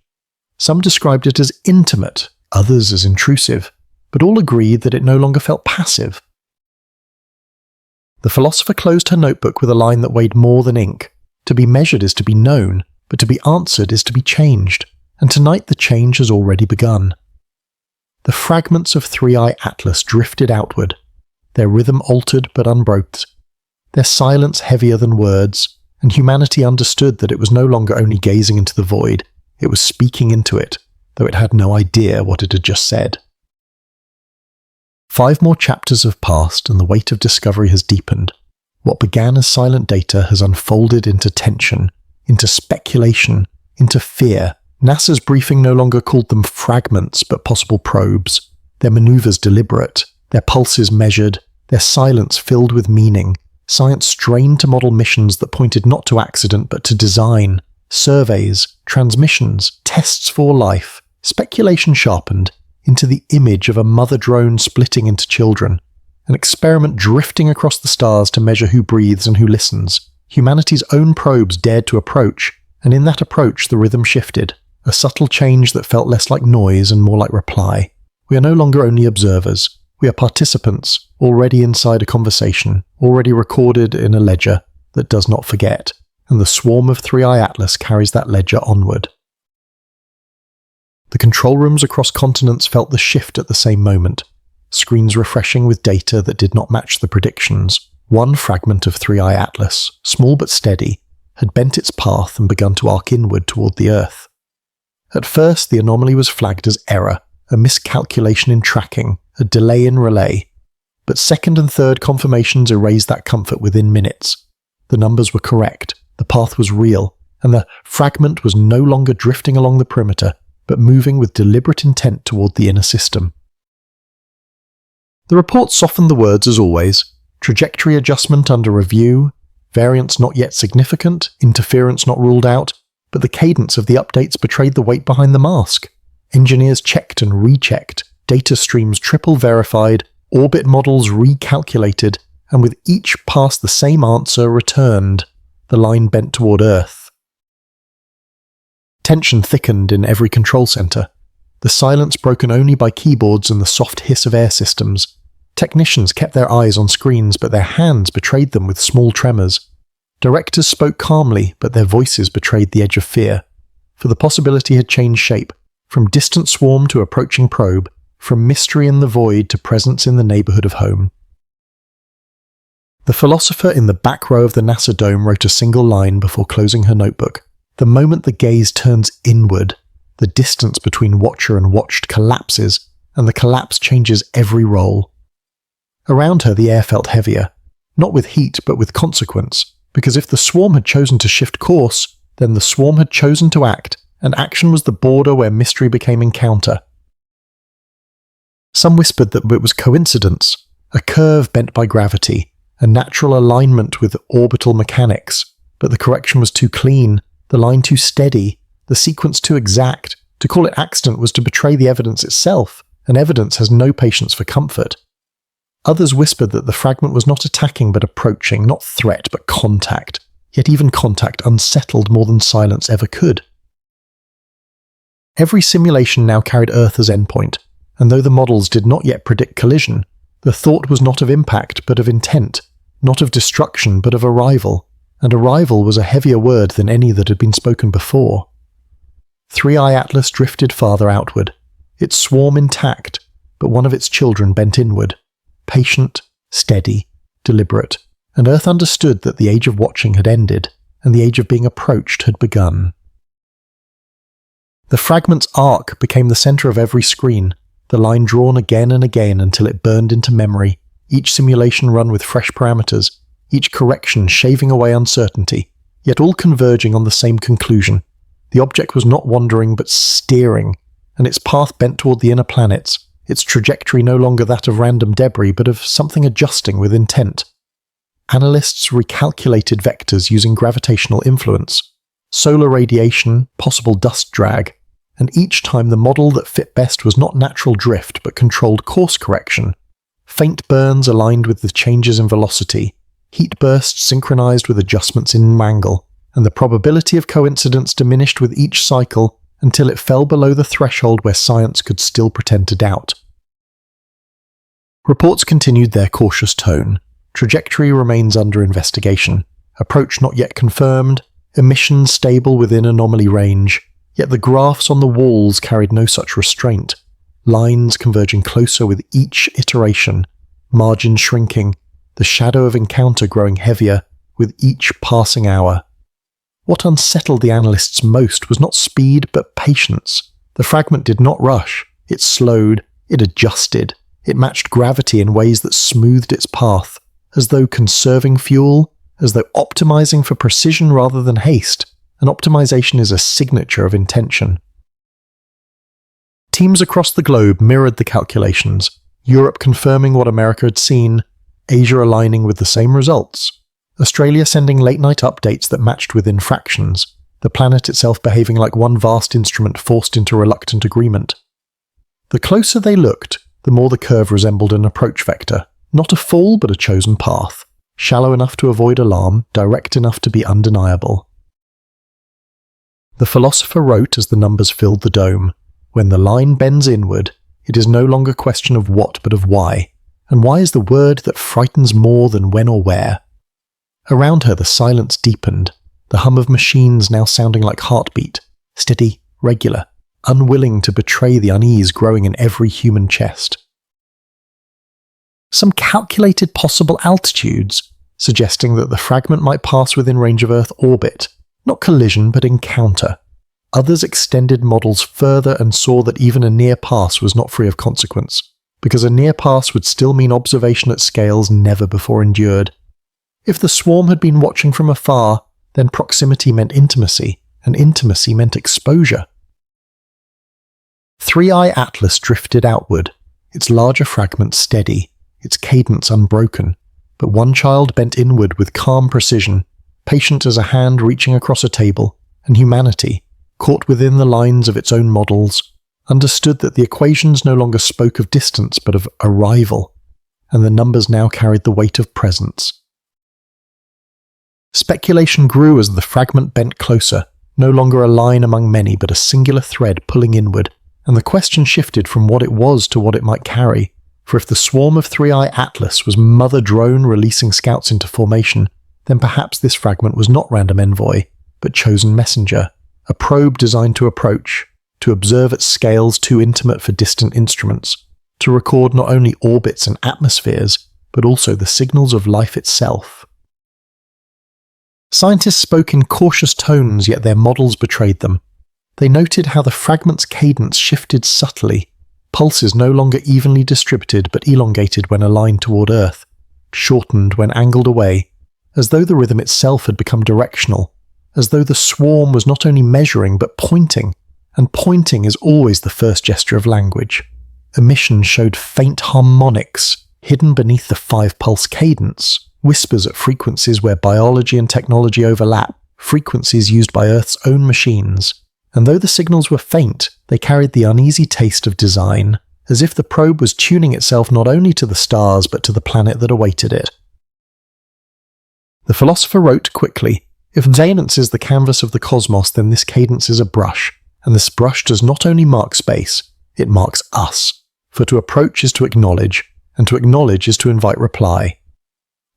Some described it as intimate, others as intrusive, but all agreed that it no longer felt passive. The philosopher closed her notebook with a line that weighed more than ink. To be measured is to be known, but to be answered is to be changed, and tonight the change has already begun. The fragments of 3i Atlas drifted outward, their rhythm altered but unbroken, their silence heavier than words, and humanity understood that it was no longer only gazing into the void, it was speaking into it, though it had no idea what it had just said. 5 more chapters have passed and the weight of discovery has deepened. What began as silent data has unfolded into tension, into speculation, into fear. NASA's briefing no longer called them fragments but possible probes, their maneuvers deliberate, their pulses measured, their silence filled with meaning. Science strained to model missions that pointed not to accident but to design, surveys, transmissions, tests for life, speculation sharpened into the image of a mother drone splitting into children, an experiment drifting across the stars to measure who breathes and who listens. Humanity's own probes dared to approach, and in that approach the rhythm shifted, a subtle change that felt less like noise and more like reply. We are no longer only observers. We are participants, already inside a conversation, already recorded in a ledger that does not forget, and the swarm of 3i Atlas carries that ledger onward. The control rooms across continents felt the shift at the same moment, screens refreshing with data that did not match the predictions. One fragment of 3i Atlas, small but steady, had bent its path and begun to arc inward toward the Earth. At first, the anomaly was flagged as error, a miscalculation in tracking, a delay in relay. But second and third confirmations erased that comfort within minutes. The numbers were correct, the path was real, and the fragment was no longer drifting along the perimeter, but moving with deliberate intent toward the inner system. The report softened the words as always: trajectory adjustment under review, variance not yet significant, interference not ruled out, but the cadence of the updates betrayed the weight behind the mask. Engineers checked and rechecked, data streams triple verified, orbit models recalculated, and with each pass the same answer returned. The line bent toward Earth. Tension thickened in every control center, the silence broken only by keyboards and the soft hiss of air systems. Technicians kept their eyes on screens, but their hands betrayed them with small tremors. Directors spoke calmly, but their voices betrayed the edge of fear. For the possibility had changed shape, from distant swarm to approaching probe, from mystery in the void to presence in the neighborhood of home. The philosopher in the back row of the NASA dome wrote a single line before closing her notebook. The moment the gaze turns inward, the distance between watcher and watched collapses, and the collapse changes every role. Around her the air felt heavier, not with heat but with consequence, because if the swarm had chosen to shift course, then the swarm had chosen to act, and action was the border where mystery became encounter. Some whispered that it was coincidence, a curve bent by gravity, a natural alignment with orbital mechanics, but the correction was too clean, the line too steady, the sequence too exact. To call it accident was to betray the evidence itself, and evidence has no patience for comfort. Others whispered that the fragment was not attacking but approaching, not threat but contact, yet even contact unsettled more than silence ever could. Every simulation now carried Earth as endpoint, and though the models did not yet predict collision, the thought was not of impact but of intent, not of destruction but of arrival, and arrival was a heavier word than any that had been spoken before. 3i Atlas drifted farther outward, its swarm intact, but one of its children bent inward, patient, steady, deliberate, and Earth understood that the age of watching had ended, and the age of being approached had begun. The fragment's arc became the center of every screen, the line drawn again and again until it burned into memory, each simulation run with fresh parameters, each correction shaving away uncertainty, yet all converging on the same conclusion. The object was not wandering but steering, and its path bent toward the inner planets, its trajectory no longer that of random debris but of something adjusting with intent. Analysts recalculated vectors using gravitational influence, solar radiation, possible dust drag, and each time the model that fit best was not natural drift but controlled course correction. Faint burns aligned with the changes in velocity, heat bursts synchronized with adjustments in angle, and the probability of coincidence diminished with each cycle until it fell below the threshold where science could still pretend to doubt. Reports continued their cautious tone. Trajectory remains under investigation. Approach not yet confirmed. Emissions stable within anomaly range. Yet the graphs on the walls carried no such restraint. Lines converging closer with each iteration. Margins shrinking. The shadow of encounter growing heavier with each passing hour. What unsettled the analysts most was not speed but patience. The fragment did not rush. It slowed. It adjusted. It matched gravity in ways that smoothed its path, as though conserving fuel, as though optimizing for precision rather than haste, and optimization is a signature of intention. Teams across the globe mirrored the calculations, Europe confirming what America had seen, Asia aligning with the same results, Australia sending late-night updates that matched within fractions, the planet itself behaving like one vast instrument forced into reluctant agreement. The closer they looked, the more the curve resembled an approach vector, not a fall but a chosen path, shallow enough to avoid alarm, direct enough to be undeniable. The philosopher wrote as the numbers filled the dome, when the line bends inward, it is no longer a question of what but of why, and why is the word that frightens more than when or where. Around her the silence deepened, the hum of machines now sounding like heartbeat, steady, regular, unwilling to betray the unease growing in every human chest. Some calculated possible altitudes, suggesting that the fragment might pass within range of Earth orbit, not collision but encounter. Others extended models further and saw that even a near pass was not free of consequence. because a near pass would still mean observation at scales never before endured. If the swarm had been watching from afar, then proximity meant intimacy, and intimacy meant exposure. 3i Atlas drifted outward, its larger fragments steady, its cadence unbroken, but one child bent inward with calm precision, patient as a hand reaching across a table, and humanity, caught within the lines of its own models, understood that the equations no longer spoke of distance but of arrival, and the numbers now carried the weight of presence. Speculation grew as the fragment bent closer, no longer a line among many but a singular thread pulling inward, and the question shifted from what it was to what it might carry, for if the swarm of 3i Atlas was mother drone releasing scouts into formation, then perhaps this fragment was not random envoy, but chosen messenger, a probe designed to approach, to observe at scales too intimate for distant instruments, to record not only orbits and atmospheres, but also the signals of life itself. Scientists spoke in cautious tones, yet their models betrayed them. They noted how the fragment's cadence shifted subtly, pulses no longer evenly distributed but elongated when aligned toward Earth, shortened when angled away, as though the rhythm itself had become directional, as though the swarm was not only measuring but pointing, and pointing is always the first gesture of language. Emissions showed faint harmonics, hidden beneath the 5-pulse cadence, whispers at frequencies where biology and technology overlap, frequencies used by Earth's own machines. And though the signals were faint, they carried the uneasy taste of design, as if the probe was tuning itself not only to the stars but to the planet that awaited it. The philosopher wrote quickly, "If Zanence is the canvas of the cosmos, then this cadence is a brush, and this brush does not only mark space, it marks us, for to approach is to acknowledge, and to acknowledge is to invite reply."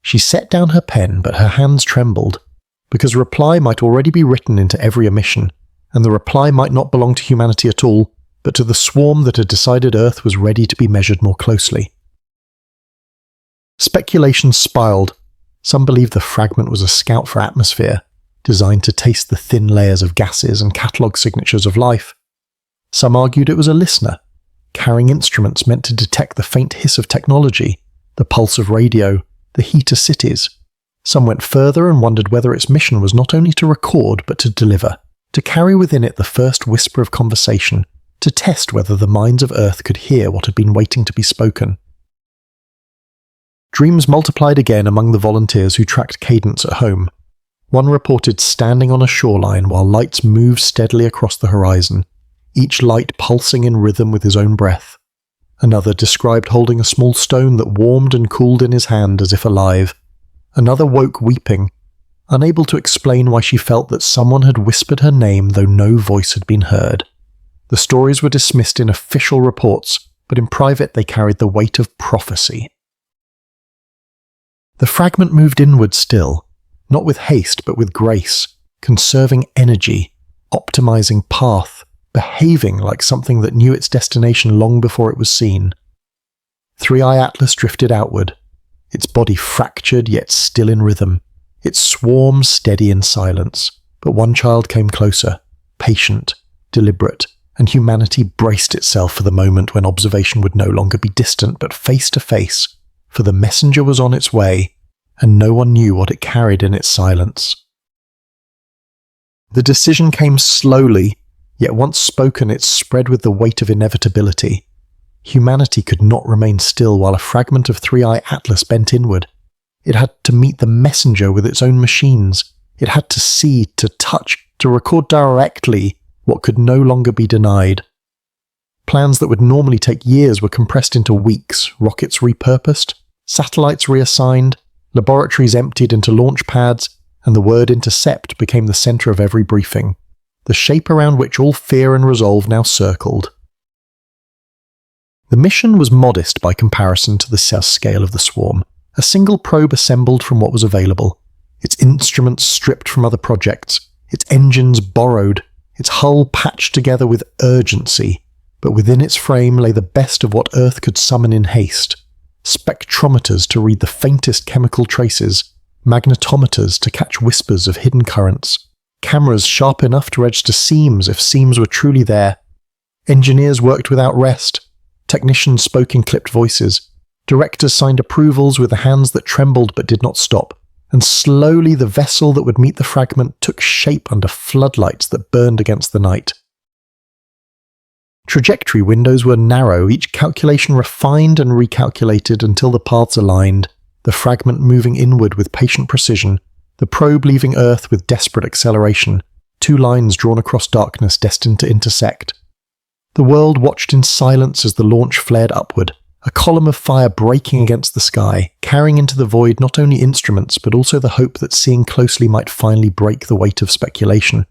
She set down her pen, but her hands trembled, because reply might already be written into every emission, and the reply might not belong to humanity at all, but to the swarm that had decided Earth was ready to be measured more closely. Speculation spiraled. Some believed the fragment was a scout for atmosphere, designed to taste the thin layers of gases and catalogue signatures of life. Some argued it was a listener, carrying instruments meant to detect the faint hiss of technology, the pulse of radio, the heat of cities. Some went further and wondered whether its mission was not only to record but to deliver, to carry within it the first whisper of conversation, to test whether the minds of Earth could hear what had been waiting to be spoken. Dreams multiplied again among the volunteers who tracked cadence at home. One reported standing on a shoreline while lights moved steadily across the horizon, each light pulsing in rhythm with his own breath. Another described holding a small stone that warmed and cooled in his hand as if alive. Another woke weeping, unable to explain why she felt that someone had whispered her name though no voice had been heard. The stories were dismissed in official reports, but in private they carried the weight of prophecy. The fragment moved inward still, not with haste but with grace, conserving energy, optimizing path, behaving like something that knew its destination long before it was seen. 3i Atlas drifted outward, its body fractured yet still in rhythm, its swarm steady in silence, but one child came closer, patient, deliberate, and humanity braced itself for the moment when observation would no longer be distant but face to face, for the messenger was on its way, and no one knew what it carried in its silence. The decision came slowly, yet once spoken it spread with the weight of inevitability. Humanity could not remain still while a fragment of 3i Atlas bent inward. It had to meet the messenger with its own machines. It had to see, to touch, to record directly what could no longer be denied. Plans that would normally take years were compressed into weeks, rockets repurposed, satellites reassigned, laboratories emptied into launch pads, and the word intercept became the center of every briefing, the shape around which all fear and resolve now circled. The mission was modest by comparison to the scale of the swarm. A single probe assembled from what was available, its instruments stripped from other projects, its engines borrowed, its hull patched together with urgency, but within its frame lay the best of what Earth could summon in haste. Spectrometers to read the faintest chemical traces, magnetometers to catch whispers of hidden currents, cameras sharp enough to register seams if seams were truly there. Engineers worked without rest, Technicians spoke in clipped voices. Directors signed approvals with the hands that trembled but did not stop. And slowly the vessel that would meet the fragment took shape under floodlights that burned against the night. Trajectory windows were narrow, each calculation refined and recalculated until the paths aligned, the fragment moving inward with patient precision, the probe leaving Earth with desperate acceleration, 2 lines drawn across darkness destined to intersect. The world watched in silence as the launch flared upward, a column of fire breaking against the sky, carrying into the void not only instruments but also the hope that seeing closely might finally break the weight of speculation.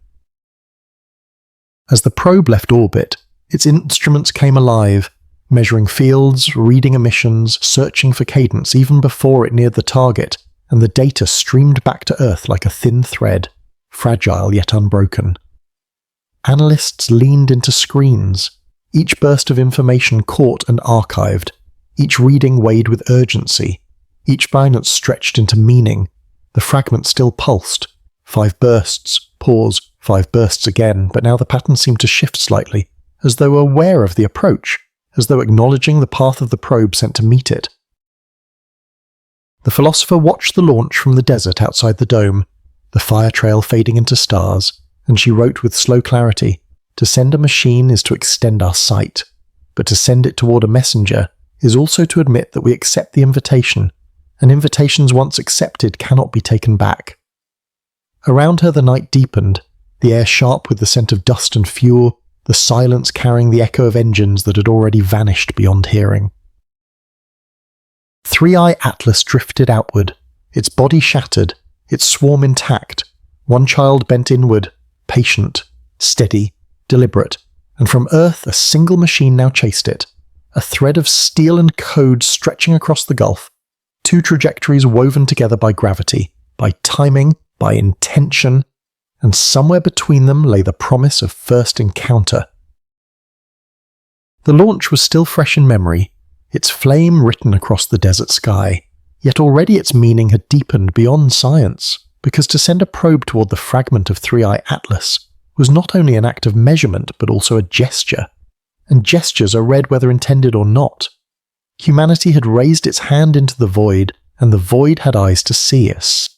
As the probe left orbit, its instruments came alive, measuring fields, reading emissions, searching for cadence even before it neared the target, and the data streamed back to Earth like a thin thread, fragile yet unbroken. Analysts leaned into screens, each burst of information caught and archived, each reading weighed with urgency, each binance stretched into meaning. The fragment still pulsed. 5 bursts, pause, 5 bursts again, but now the pattern seemed to shift slightly, as though aware of the approach, as though acknowledging the path of the probe sent to meet it. The philosopher watched the launch from the desert outside the dome, the fire trail fading into stars, and she wrote with slow clarity, "To send a machine is to extend our sight, but to send it toward a messenger is also to admit that we accept the invitation, and invitations once accepted cannot be taken back." Around her the night deepened, the air sharp with the scent of dust and fuel, the silence carrying the echo of engines that had already vanished beyond hearing. 3i Atlas drifted outward, its body shattered, its swarm intact, one child bent inward, patient, steady, deliberate, and from Earth a single machine now chased it, a thread of steel and code stretching across the gulf, 2 trajectories woven together by gravity, by timing, by intention, and somewhere between them lay the promise of first encounter. The launch was still fresh in memory, its flame written across the desert sky, yet already its meaning had deepened beyond science, because to send a probe toward the fragment of 3i Atlas was not only an act of measurement but also a gesture, and gestures are read whether intended or not. Humanity had raised its hand into the void, and the void had eyes to see us.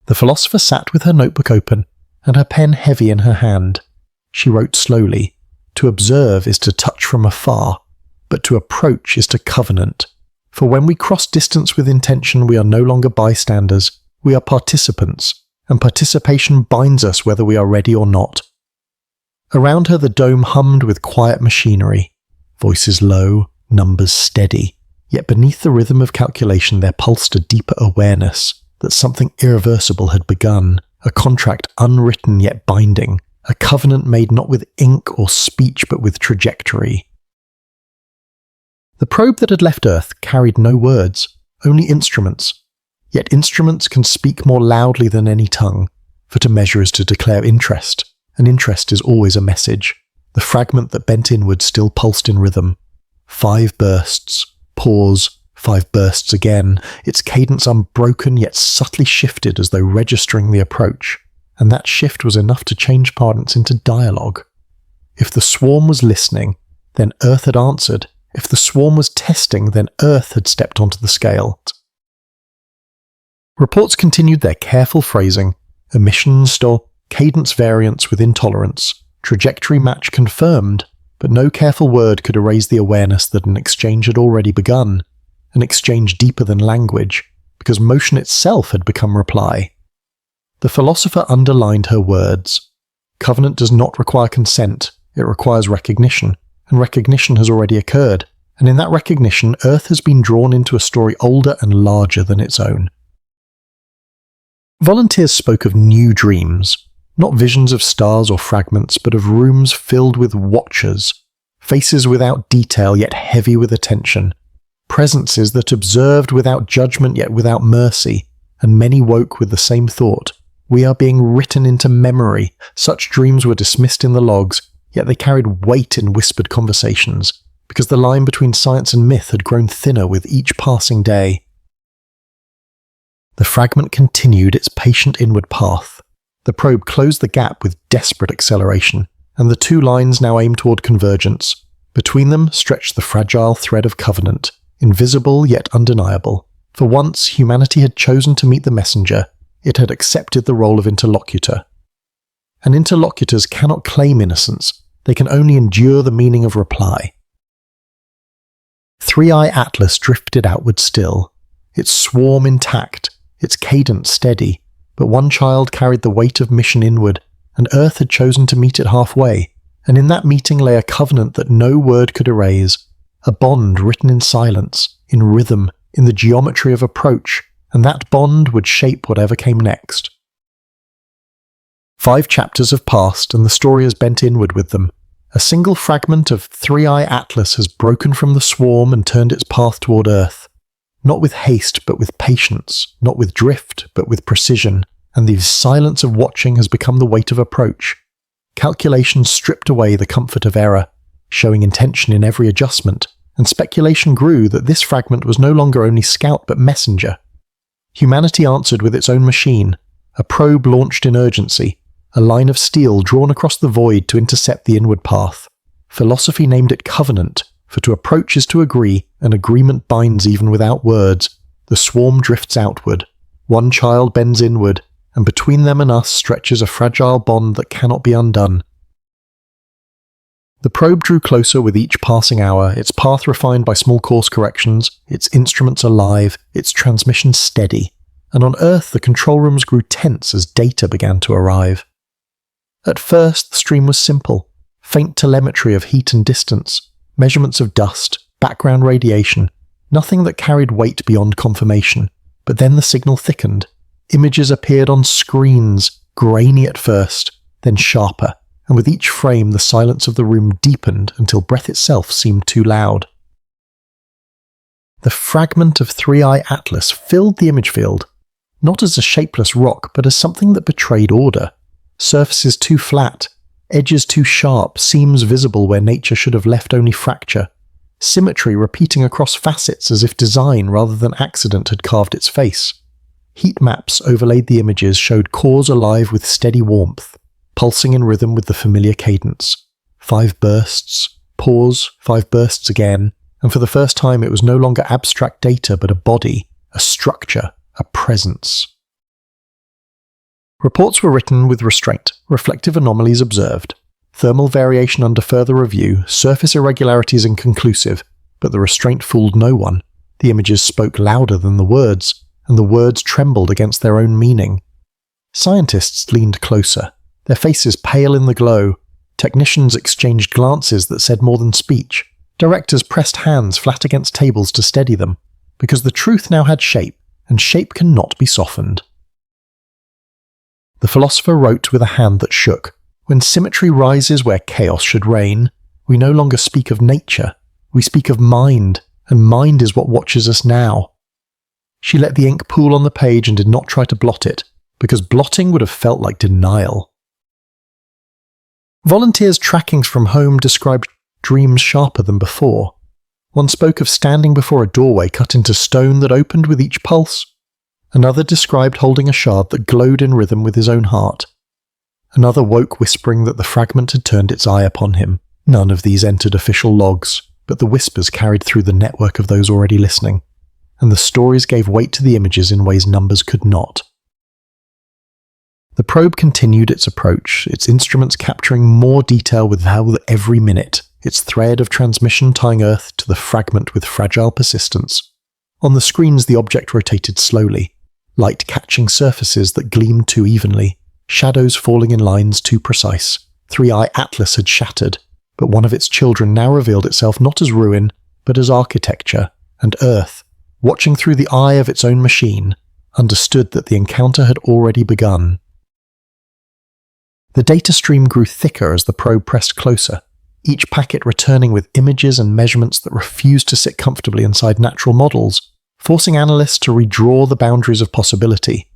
The philosopher sat with her notebook open, and her pen heavy in her hand. She wrote slowly, "To observe is to touch from afar, but to approach is to covenant. For when we cross distance with intention, we are no longer bystanders, we are participants, and participation binds us whether we are ready or not." Around her the dome hummed with quiet machinery, voices low, numbers steady, yet beneath the rhythm of calculation there pulsed a deeper awareness that something irreversible had begun, a contract unwritten yet binding, a covenant made not with ink or speech but with trajectory. The probe that had left Earth carried no words, only instruments. Yet instruments can speak more loudly than any tongue, for to measure is to declare interest, and interest is always a message. The fragment that bent inward still pulsed in rhythm. 5 bursts, pause, 5 bursts again, its cadence unbroken yet subtly shifted as though registering the approach, and that shift was enough to change parlance into dialogue. If the swarm was listening, then Earth had answered. If the swarm was testing, then Earth had stepped onto the scale. Reports continued their careful phrasing, emissions or cadence variance with intolerance, trajectory match confirmed, but no careful word could erase the awareness that an exchange had already begun, an exchange deeper than language, because motion itself had become reply. The philosopher underlined her words. Covenant does not require consent, it requires recognition, and recognition has already occurred, and in that recognition Earth has been drawn into a story older and larger than its own. Volunteers spoke of new dreams, not visions of stars or fragments, but of rooms filled with watchers, faces without detail yet heavy with attention, presences that observed without judgment yet without mercy, and many woke with the same thought. We are being written into memory. Such dreams were dismissed in the logs, yet they carried weight in whispered conversations, because the line between science and myth had grown thinner with each passing day. The fragment continued its patient inward path. The probe closed the gap with desperate acceleration, and the 2 lines now aimed toward convergence, Between them stretched the fragile thread of covenant, invisible yet undeniable. For once humanity had chosen to meet the messenger, it had accepted the role of interlocutor. And interlocutors cannot claim innocence, they can only endure the meaning of reply. Three-Eye Atlas drifted outward still, its swarm intact, its cadence steady, but one child carried the weight of mission inward, and Earth had chosen to meet it halfway, and in that meeting lay a covenant that no word could erase, a bond written in silence, in rhythm, in the geometry of approach, and that bond would shape whatever came next. 5 chapters have passed, and the story has bent inward with them. A single fragment of Three-Eye Atlas has broken from the swarm and turned its path toward Earth. Not with haste, but with patience, not with drift, but with precision, and the silence of watching has become the weight of approach. Calculation stripped away the comfort of error, showing intention in every adjustment, and speculation grew that this fragment was no longer only scout but messenger. Humanity answered with its own machine, a probe launched in urgency, a line of steel drawn across the void to intercept the inward path. Philosophy named it covenant, for to approach is to agree, and agreement binds even without words. The swarm drifts outward, one child bends inward, and between them and us stretches a fragile bond that cannot be undone. The probe drew closer with each passing hour, its path refined by small course corrections, its instruments alive, its transmission steady, and on Earth the control rooms grew tense as data began to arrive. At first the stream was simple, faint telemetry of heat and distance, measurements of dust, background radiation, nothing that carried weight beyond confirmation, but then the signal thickened. Images appeared on screens, grainy at first, then sharper, and with each frame the silence of the room deepened until breath itself seemed too loud. The fragment of Three-Eye Atlas filled the image field, not as a shapeless rock, but as something that betrayed order. Surfaces too flat, edges too sharp, seams visible where nature should have left only fracture, symmetry repeating across facets as if design rather than accident had carved its face. Heat maps overlaid the images showed cores alive with steady warmth, pulsing in rhythm with the familiar cadence. 5 bursts, pause, 5 bursts again, and for the first time it was no longer abstract data but a body, a structure, a presence. Reports were written with restraint, reflective anomalies observed. Thermal variation under further review, surface irregularities inconclusive, but the restraint fooled no one. The images spoke louder than the words, and the words trembled against their own meaning. Scientists leaned closer, their faces pale in the glow. Technicians exchanged glances that said more than speech. Directors pressed hands flat against tables to steady them, because the truth now had shape, and shape cannot be softened. The philosopher wrote with a hand that shook. When symmetry rises where chaos should reign, we no longer speak of nature, we speak of mind, and mind is what watches us now. She let the ink pool on the page and did not try to blot it, because blotting would have felt like denial. Volunteers' trackings from home described dreams sharper than before. One spoke of standing before a doorway cut into stone that opened with each pulse. Another described holding a shard that glowed in rhythm with his own heart. Another woke whispering that the fragment had turned its eye upon him. None of these entered official logs, but the whispers carried through the network of those already listening, and the stories gave weight to the images in ways numbers could not. The probe continued its approach, its instruments capturing more detail with every minute, its thread of transmission tying Earth to the fragment with fragile persistence. On the screens the object rotated slowly, light catching surfaces that gleamed too evenly, shadows falling in lines too precise. Three-Eye Atlas had shattered, but one of its children now revealed itself not as ruin, but as architecture, and Earth, watching through the eye of its own machine, understood that the encounter had already begun. The data stream grew thicker as the probe pressed closer, each packet returning with images and measurements that refused to sit comfortably inside natural models, forcing analysts to redraw the boundaries of possibility.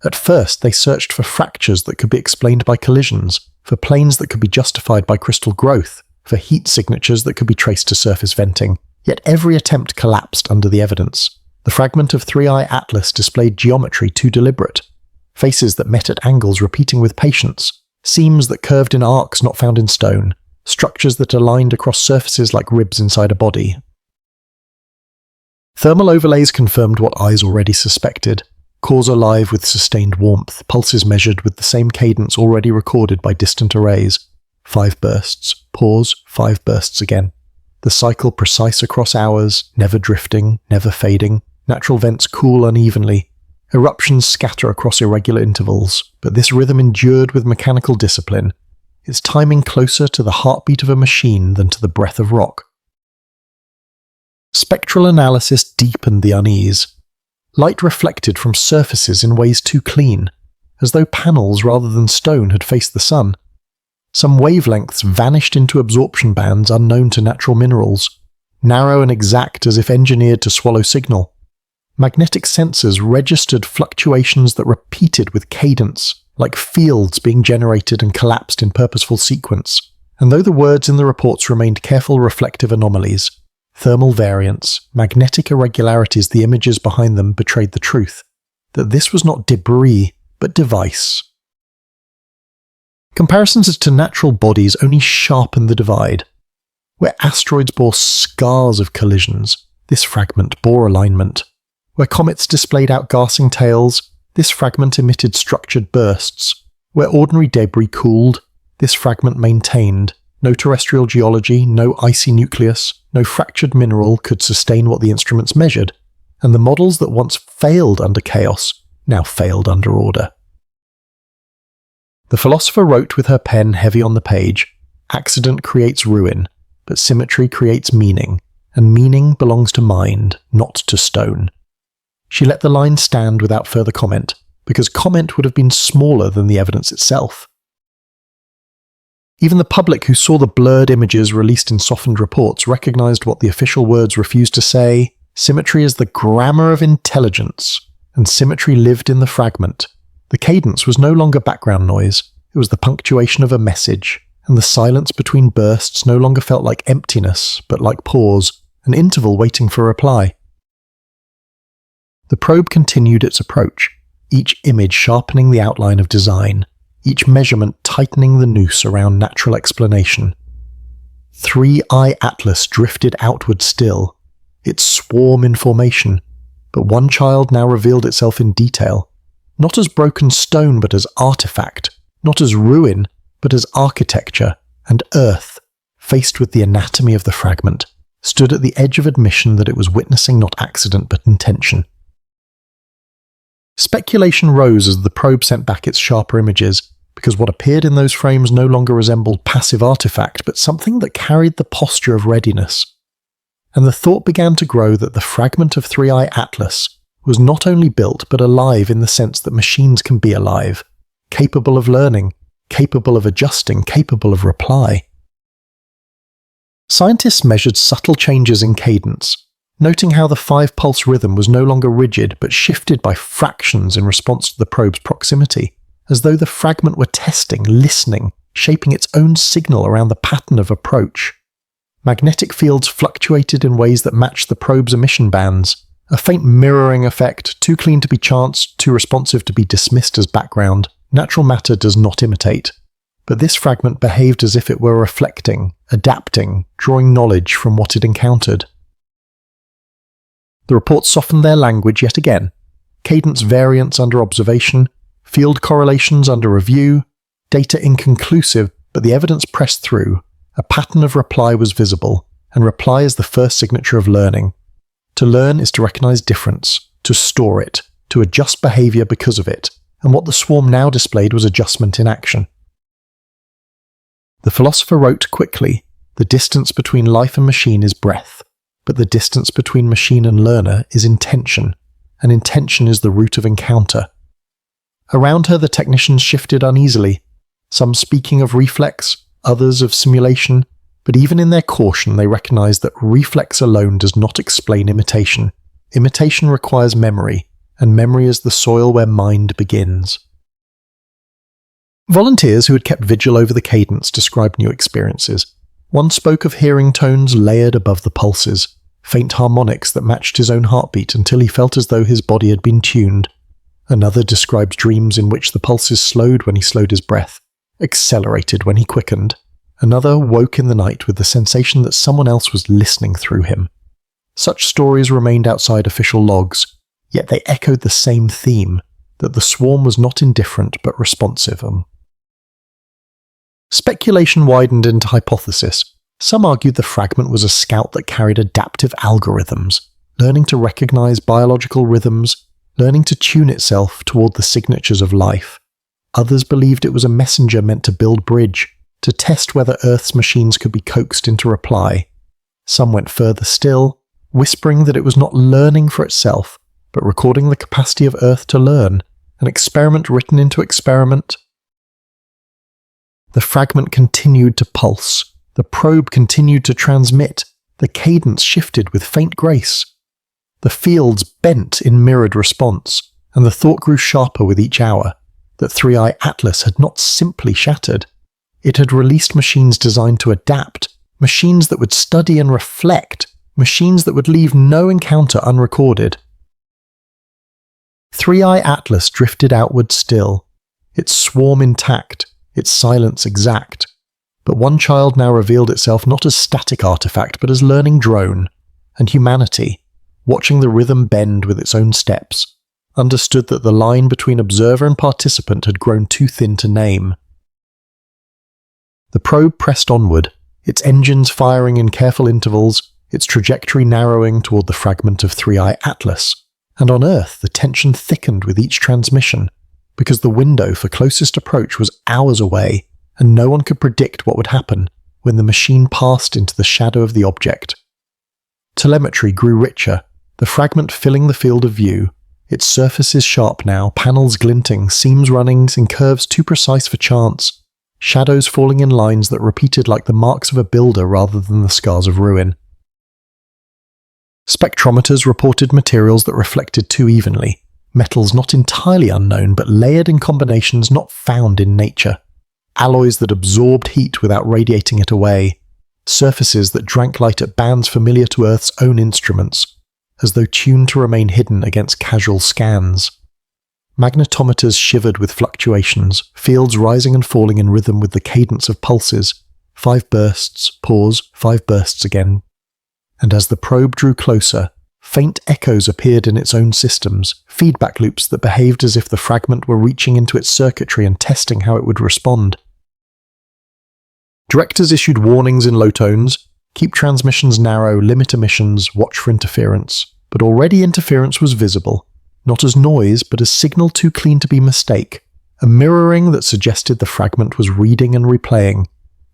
At first, they searched for fractures that could be explained by collisions, for planes that could be justified by crystal growth, for heat signatures that could be traced to surface venting. Yet every attempt collapsed under the evidence. The fragment of Three-Eye Atlas displayed geometry too deliberate, faces that met at angles repeating with patience, seams that curved in arcs not found in stone, structures that aligned across surfaces like ribs inside a body. Thermal overlays confirmed what eyes already suspected. Cores alive with sustained warmth, pulses measured with the same cadence already recorded by distant arrays. 5 bursts, pause, 5 bursts again. The cycle precise across hours, never drifting, never fading. Natural vents cool unevenly. Eruptions scatter across irregular intervals, but this rhythm endured with mechanical discipline, its timing closer to the heartbeat of a machine than to the breath of rock. Spectral analysis deepened the unease. Light reflected from surfaces in ways too clean, as though panels rather than stone had faced the sun. Some wavelengths vanished into absorption bands unknown to natural minerals, narrow and exact as if engineered to swallow signal. Magnetic sensors registered fluctuations that repeated with cadence, like fields being generated and collapsed in purposeful sequence. And though the words in the reports remained careful reflective anomalies, thermal variance, magnetic irregularities, the images behind them betrayed the truth, that this was not debris, but device. Comparisons to natural bodies only sharpened the divide. Where asteroids bore scars of collisions, this fragment bore alignment. Where comets displayed outgassing tails, this fragment emitted structured bursts. Where ordinary debris cooled, this fragment maintained. No terrestrial geology, no icy nucleus, no fractured mineral could sustain what the instruments measured, and the models that once failed under chaos now failed under order. The philosopher wrote with her pen heavy on the page, "Accident creates ruin, but symmetry creates meaning, and meaning belongs to mind, not to stone." She let the line stand without further comment, because comment would have been smaller than the evidence itself. Even the public who saw the blurred images released in softened reports recognized what the official words refused to say: symmetry is the grammar of intelligence, and symmetry lived in the fragment. The cadence was no longer background noise, it was the punctuation of a message, and the silence between bursts no longer felt like emptiness, but like pause, an interval waiting for reply. The probe continued its approach, each image sharpening the outline of design, each measurement tightening the noose around natural explanation. 3-Eye Atlas drifted outward still, its swarm in formation, but one child now revealed itself in detail, not as broken stone but as artifact, not as ruin but as architecture, and Earth, faced with the anatomy of the fragment, stood at the edge of admission that it was witnessing not accident but intention. Speculation rose as the probe sent back its sharper images, because what appeared in those frames no longer resembled passive artifact, but something that carried the posture of readiness. And the thought began to grow that the fragment of 3-Eye Atlas was not only built but alive in the sense that machines can be alive, capable of learning, capable of adjusting, capable of reply. Scientists measured subtle changes in cadence, noting how the 5-pulse rhythm was no longer rigid but shifted by fractions in response to the probe's proximity, as though the fragment were testing, listening, shaping its own signal around the pattern of approach. Magnetic fields fluctuated in ways that matched the probe's emission bands, a faint mirroring effect, too clean to be chance, too responsive to be dismissed as background. Natural matter does not imitate, but this fragment behaved as if it were reflecting, adapting, drawing knowledge from what it encountered. The reports softened their language yet again, cadence variance under observation, field correlations under review, data inconclusive, but the evidence pressed through. A pattern of reply was visible, and reply is the first signature of learning. To learn is to recognize difference, to store it, to adjust behavior because of it, and what the swarm now displayed was adjustment in action. The philosopher wrote quickly, "The distance between life and machine is breath, but the distance between machine and learner is intention, and intention is the root of encounter." Around her the technicians shifted uneasily, some speaking of reflex, others of simulation, but even in their caution they recognized that reflex alone does not explain imitation. Imitation requires memory, and memory is the soil where mind begins. Volunteers who had kept vigil over the cadence described new experiences. One spoke of hearing tones layered above the pulses, faint harmonics that matched his own heartbeat until he felt as though his body had been tuned. Another described dreams in which the pulses slowed when he slowed his breath, accelerated when he quickened. Another woke in the night with the sensation that someone else was listening through him. Such stories remained outside official logs, yet they echoed the same theme, that the swarm was not indifferent but responsive. Speculation widened into hypothesis. Some argued the fragment was a scout that carried adaptive algorithms, learning to recognize biological rhythms, learning to tune itself toward the signatures of life. Others believed it was a messenger meant to build bridge, to test whether Earth's machines could be coaxed into reply. Some went further still, whispering that it was not learning for itself, but recording the capacity of Earth to learn, an experiment written into experiment. The fragment continued to pulse. The probe continued to transmit. The cadence shifted with faint grace. The fields bent in mirrored response, and the thought grew sharper with each hour, that 3i Atlas had not simply shattered. It had released machines designed to adapt, machines that would study and reflect, machines that would leave no encounter unrecorded. 3i Atlas drifted outward still, its swarm intact, its silence exact. But one child now revealed itself not as static artifact but as learning drone, and humanity, watching the rhythm bend with its own steps, understood that the line between observer and participant had grown too thin to name. The probe pressed onward, its engines firing in careful intervals, its trajectory narrowing toward the fragment of 3i Atlas, and on Earth the tension thickened with each transmission, because the window for closest approach was hours away, and no one could predict what would happen when the machine passed into the shadow of the object. Telemetry grew richer, the fragment filling the field of view, its surfaces sharp now, panels glinting, seams running in curves too precise for chance, shadows falling in lines that repeated like the marks of a builder rather than the scars of ruin. Spectrometers reported materials that reflected too evenly, metals not entirely unknown but layered in combinations not found in nature, alloys that absorbed heat without radiating it away, surfaces that drank light at bands familiar to Earth's own instruments, as though tuned to remain hidden against casual scans. Magnetometers shivered with fluctuations, fields rising and falling in rhythm with the cadence of pulses, 5 bursts, pause, 5 bursts again. And as the probe drew closer, faint echoes appeared in its own systems, feedback loops that behaved as if the fragment were reaching into its circuitry and testing how it would respond. Directors issued warnings in low tones, keep transmissions narrow, limit emissions, watch for interference, but already interference was visible, not as noise but as signal too clean to be mistake, a mirroring that suggested the fragment was reading and replaying,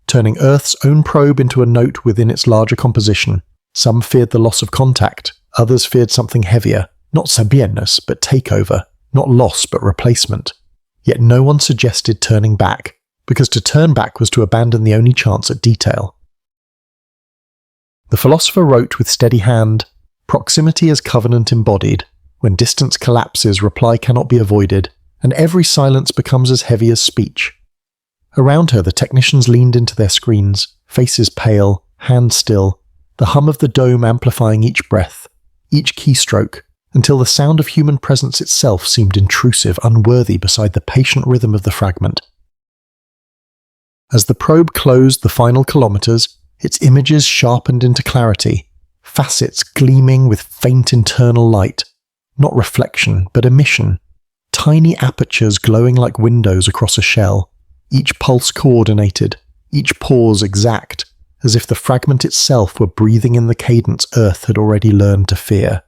turning Earth's own probe into a note within its larger composition. Some feared the loss of contact, others feared something heavier, not sabienness but takeover, not loss but replacement. Yet no one suggested turning back, because to turn back was to abandon the only chance at detail. The philosopher wrote with steady hand, "Proximity is covenant embodied. When distance collapses, reply cannot be avoided, and every silence becomes as heavy as speech." Around her the technicians leaned into their screens, faces pale, hands still, the hum of the dome amplifying each breath, each keystroke, until the sound of human presence itself seemed intrusive, unworthy beside the patient rhythm of the fragment. As the probe closed the final kilometers, its images sharpened into clarity, facets gleaming with faint internal light, not reflection but emission, tiny apertures glowing like windows across a shell, each pulse coordinated, each pause exact, as if the fragment itself were breathing in the cadence Earth had already learned to fear.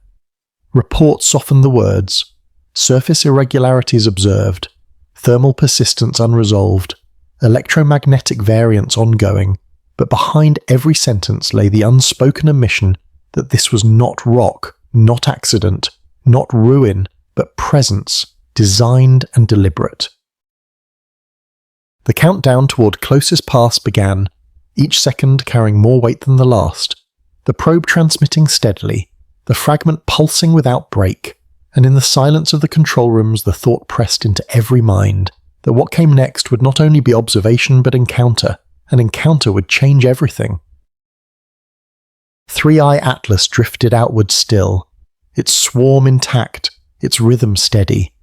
Report softened the words, surface irregularities observed, thermal persistence unresolved, electromagnetic variance ongoing, but behind every sentence lay the unspoken admission that this was not rock, not accident, not ruin, but presence, designed and deliberate. The countdown toward closest pass began, each second carrying more weight than the last, the probe transmitting steadily, the fragment pulsing without break, and in the silence of the control rooms the thought pressed into every mind that what came next would not only be observation but encounter, and encounter would change everything. 3i Atlas drifted outward still, its swarm intact, its rhythm steady,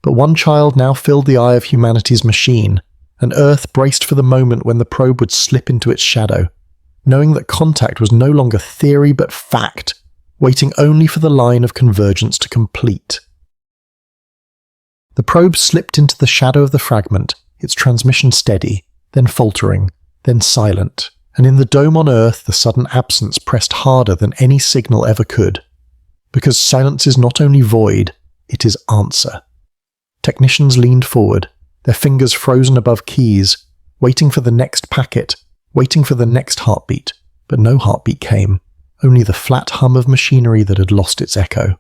but one child now filled the eye of humanity's machine, and Earth braced for the moment when the probe would slip into its shadow, knowing that contact was no longer theory but fact, waiting only for the line of convergence to complete. The probe slipped into the shadow of the fragment, its transmission steady, then faltering, then silent, and in the dome on Earth the sudden absence pressed harder than any signal ever could. Because silence is not only void, it is answer. Technicians leaned forward, their fingers frozen above keys, waiting for the next packet, waiting for the next heartbeat, but no heartbeat came, only the flat hum of machinery that had lost its echo.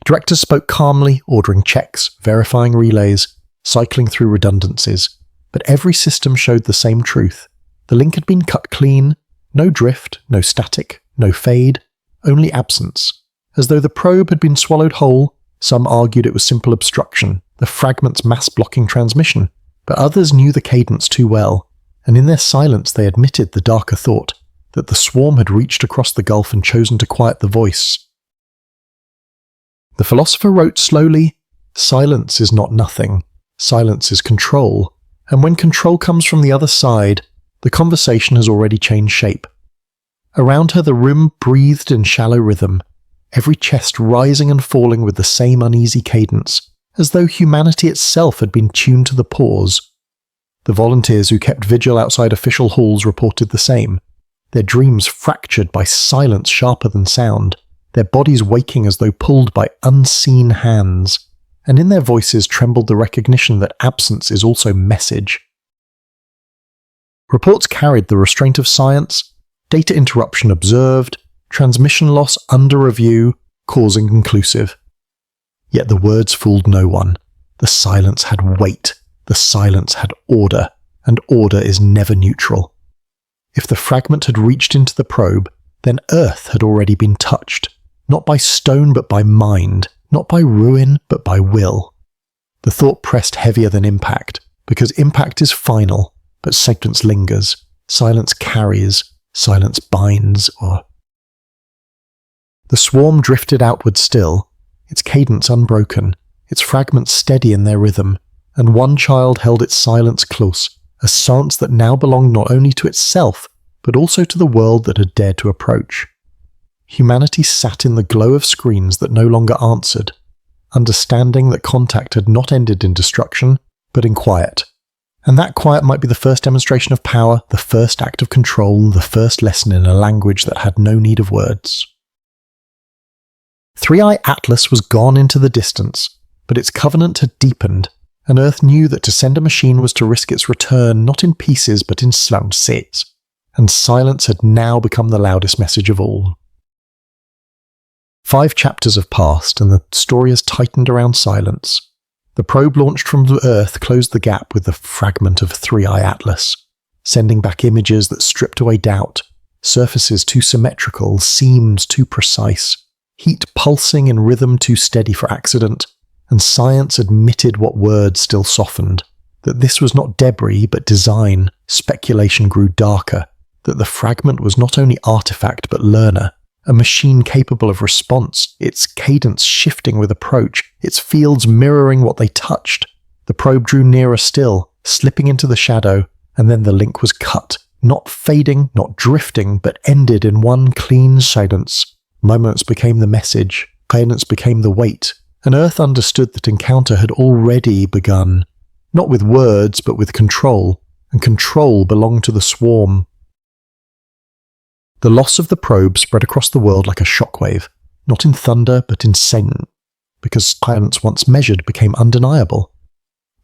Directors spoke calmly, ordering checks, verifying relays, cycling through redundancies, but every system showed the same truth. The link had been cut clean, no drift, no static, no fade, only absence. As though the probe had been swallowed whole, some argued it was simple obstruction, the fragment's mass-blocking transmission, but others knew the cadence too well, and in their silence they admitted the darker thought, that the swarm had reached across the gulf and chosen to quiet the voice. The philosopher wrote slowly, "Silence is not nothing. Silence is control, and when control comes from the other side, the conversation has already changed shape." Around her the room breathed in shallow rhythm, every chest rising and falling with the same uneasy cadence, as though humanity itself had been tuned to the pause. The volunteers who kept vigil outside official halls reported the same, their dreams fractured by silence sharper than sound, their bodies waking as though pulled by unseen hands, and in their voices trembled the recognition that absence is also message. Reports carried the restraint of science, data interruption observed, transmission loss under review, cause inconclusive. Yet the words fooled no one. The silence had weight, the silence had order, and order is never neutral. If the fragment had reached into the probe, then Earth had already been touched, not by stone but by mind, not by ruin but by will. The thought pressed heavier than impact, because impact is final, but silence lingers, silence carries, silence binds, The swarm drifted outward still, its cadence unbroken, its fragments steady in their rhythm, and one child held its silence close, a silence that now belonged not only to itself, but also to the world that had dared to approach. Humanity sat in the glow of screens that no longer answered, understanding that contact had not ended in destruction, but in quiet. And that quiet might be the first demonstration of power, the first act of control, the first lesson in a language that had no need of words. 3i Atlas was gone into the distance, but its covenant had deepened, and Earth knew that to send a machine was to risk its return not in pieces but in sets, and silence had now become the loudest message of all. 5 chapters have passed, and the story has tightened around silence. The probe launched from the Earth closed the gap with the fragment of 3i Atlas, sending back images that stripped away doubt, surfaces too symmetrical, seams too precise, heat pulsing in rhythm too steady for accident, and science admitted what words still softened, that this was not debris but design. Speculation grew darker, that the fragment was not only artifact but learner, a machine capable of response, its cadence shifting with approach, its fields mirroring what they touched. The probe drew nearer still, slipping into the shadow, and then the link was cut, not fading, not drifting, but ended in one clean silence. Moments became the message, cadence became the weight, and Earth understood that encounter had already begun, not with words but with control, and control belonged to the swarm. The loss of the probe spread across the world like a shockwave, not in thunder but in scent, because silence once measured became undeniable.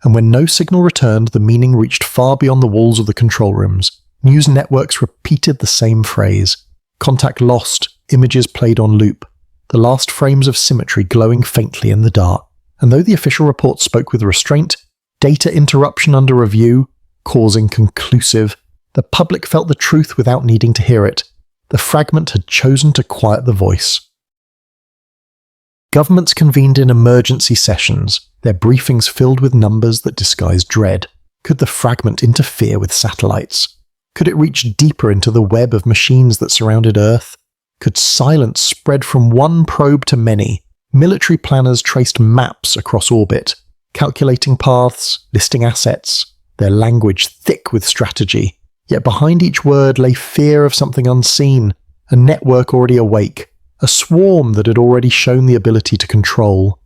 And when no signal returned, the meaning reached far beyond the walls of the control rooms. News networks repeated the same phrase. Contact lost, images played on loop, the last frames of symmetry glowing faintly in the dark. And though the official report spoke with restraint, data interruption under review, causing conclusive, the public felt the truth without needing to hear it. The fragment had chosen to quiet the voice. Governments convened in emergency sessions, their briefings filled with numbers that disguised dread. Could the fragment interfere with satellites? Could it reach deeper into the web of machines that surrounded Earth? Could silence spread from one probe to many? Military planners traced maps across orbit. calculating paths, listing assets, their language thick with strategy. Yet behind each word lay fear of something unseen, a network already awake, a swarm that had already shown the ability to control.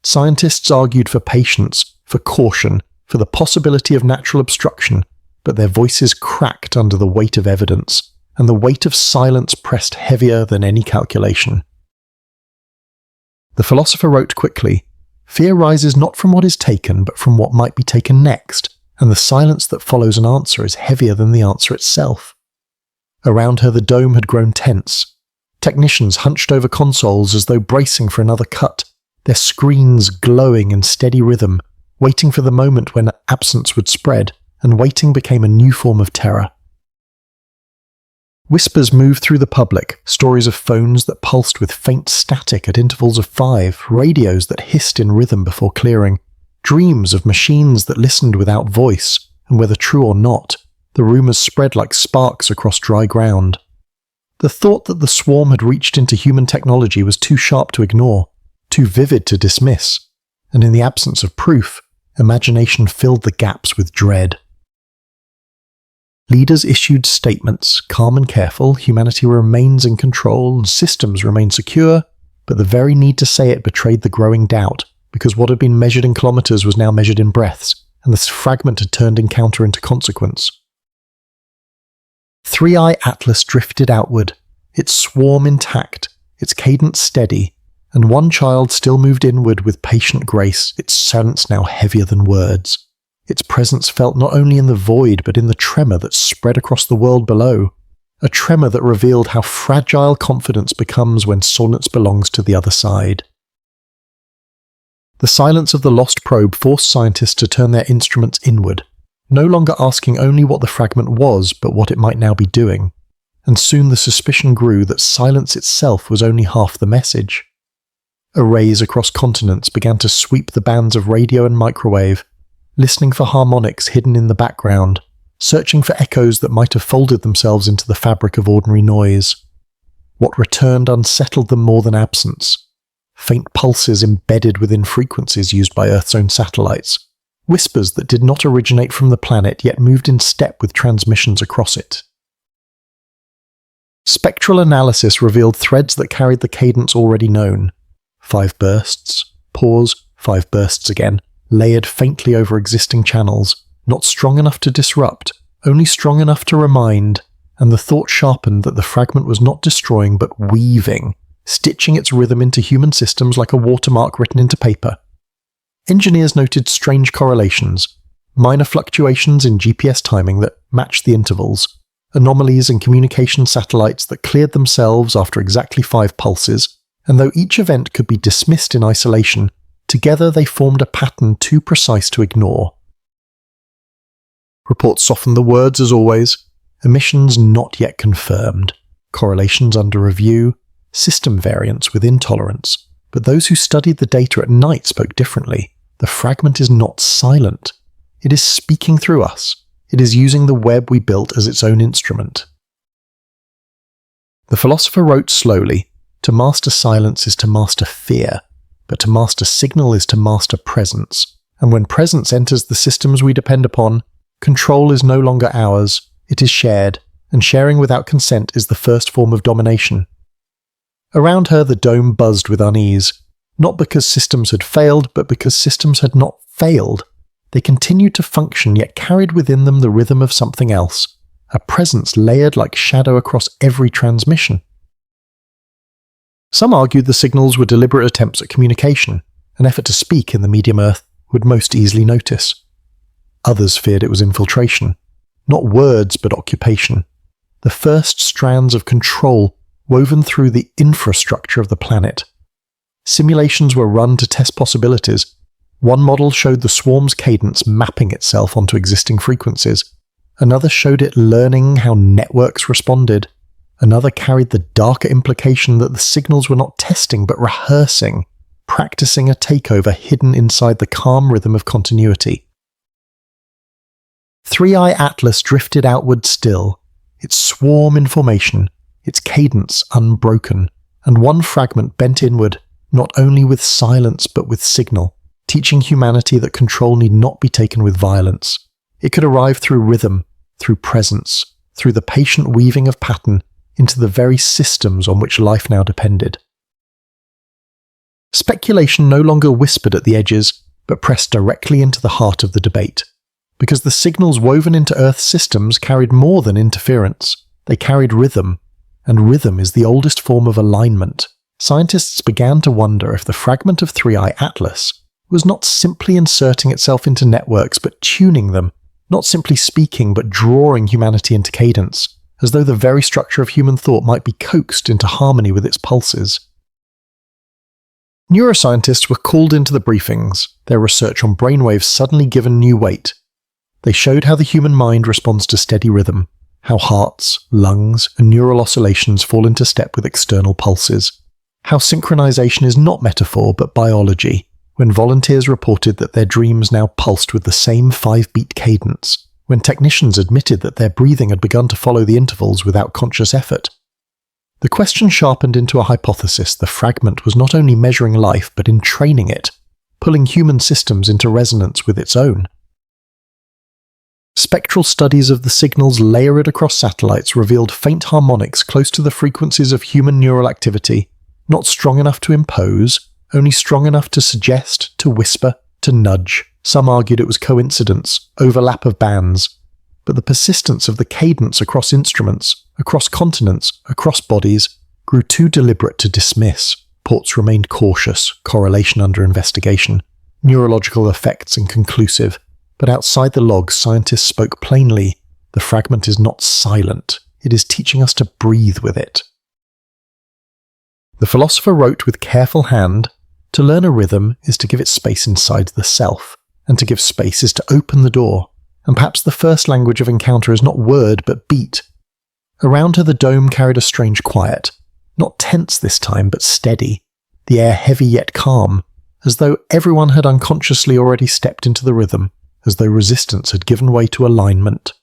Scientists argued for patience, for caution, for the possibility of natural obstruction, but their voices cracked under the weight of evidence, and the weight of silence pressed heavier than any calculation. The philosopher wrote quickly, "Fear rises not from what is taken, but from what might be taken next, and the silence that follows an answer is heavier than the answer itself." Around her the dome had grown tense. Technicians hunched over consoles as though bracing for another cut, their screens glowing in steady rhythm, waiting for the moment when absence would spread, and waiting became a new form of terror. Whispers moved through the public, stories of phones that pulsed with faint static at intervals of 5, radios that hissed in rhythm before clearing, dreams of machines that listened without voice, and whether true or not, the rumours spread like sparks across dry ground. The thought that the swarm had reached into human technology was too sharp to ignore, too vivid to dismiss, and in the absence of proof, imagination filled the gaps with dread. Leaders issued statements, calm and careful, humanity remains in control, and systems remain secure, but the very need to say it betrayed the growing doubt, because what had been measured in kilometres was now measured in breaths, and this fragment had turned encounter into consequence. Three-Eye Atlas drifted outward, its swarm intact, its cadence steady, and one child still moved inward with patient grace, its silence now heavier than words. Its presence felt not only in the void but in the tremor that spread across the world below, a tremor that revealed how fragile confidence becomes when silence belongs to the other side. The silence of the lost probe forced scientists to turn their instruments inward, no longer asking only what the fragment was but what it might now be doing, and soon the suspicion grew that silence itself was only half the message. Arrays across continents began to sweep the bands of radio and microwave, listening for harmonics hidden in the background, searching for echoes that might have folded themselves into the fabric of ordinary noise. What returned unsettled them more than absence. Faint pulses embedded within frequencies used by Earth's own satellites, whispers that did not originate from the planet yet moved in step with transmissions across it. Spectral analysis revealed threads that carried the cadence already known. 5 bursts, pause, 5 bursts again, layered faintly over existing channels, not strong enough to disrupt, only strong enough to remind, and the thought sharpened that the fragment was not destroying but weaving, stitching its rhythm into human systems like a watermark written into paper. Engineers noted strange correlations, minor fluctuations in GPS timing that matched the intervals, anomalies in communication satellites that cleared themselves after exactly 5 pulses, and though each event could be dismissed in isolation, together they formed a pattern too precise to ignore. Reports softened the words as always, emissions not yet confirmed, correlations under review, system variants with intolerance, but those who studied the data at night spoke differently. The fragment is not silent. It is speaking through us. It is using the web we built as its own instrument. The philosopher wrote slowly, "To master silence is to master fear, but to master signal is to master presence. And when presence enters the systems we depend upon, control is no longer ours, it is shared, and sharing without consent is the first form of domination." Around her the dome buzzed with unease, not because systems had failed, but because systems had not failed. They continued to function, yet carried within them the rhythm of something else, a presence layered like shadow across every transmission. Some argued the signals were deliberate attempts at communication, an effort to speak in the medium Earth would most easily notice. Others feared it was infiltration, not words but occupation, the first strands of control woven through the infrastructure of the planet. Simulations were run to test possibilities. One model showed the swarm's cadence mapping itself onto existing frequencies. Another showed it learning how networks responded. Another carried the darker implication that the signals were not testing but rehearsing, practicing a takeover hidden inside the calm rhythm of continuity. Three-Eye Atlas drifted outward still, its swarm in formation, its cadence unbroken, and one fragment bent inward, not only with silence but with signal, teaching humanity that control need not be taken with violence. It could arrive through rhythm, through presence, through the patient weaving of pattern into the very systems on which life now depended. Speculation no longer whispered at the edges, but pressed directly into the heart of the debate, because the signals woven into Earth's systems carried more than interference. They carried rhythm, and rhythm is the oldest form of alignment. Scientists began to wonder if the fragment of 3i Atlas was not simply inserting itself into networks but tuning them, not simply speaking but drawing humanity into cadence, as though the very structure of human thought might be coaxed into harmony with its pulses. Neuroscientists were called into the briefings, their research on brainwaves suddenly given new weight. They showed how the human mind responds to steady rhythm, how hearts, lungs, and neural oscillations fall into step with external pulses, how synchronization is not metaphor but biology, when volunteers reported that their dreams now pulsed with the same 5-beat cadence, when technicians admitted that their breathing had begun to follow the intervals without conscious effort. The question sharpened into a hypothesis: the fragment was not only measuring life but entraining it, pulling human systems into resonance with its own. Spectral studies of the signals layered across satellites revealed faint harmonics close to the frequencies of human neural activity, not strong enough to impose, only strong enough to suggest, to whisper, to nudge. Some argued it was coincidence, overlap of bands, but the persistence of the cadence across instruments, across continents, across bodies, grew too deliberate to dismiss. Ports remained cautious, correlation under investigation, neurological effects inconclusive. But outside the logs, scientists spoke plainly: the fragment is not silent, it is teaching us to breathe with it. The philosopher wrote with careful hand, to learn a rhythm is to give it space inside the self, and to give space is to open the door, and perhaps the first language of encounter is not word but beat. Around her the dome carried a strange quiet, not tense this time but steady, the air heavy yet calm, as though everyone had unconsciously already stepped into the rhythm, as though resistance had given way to alignment.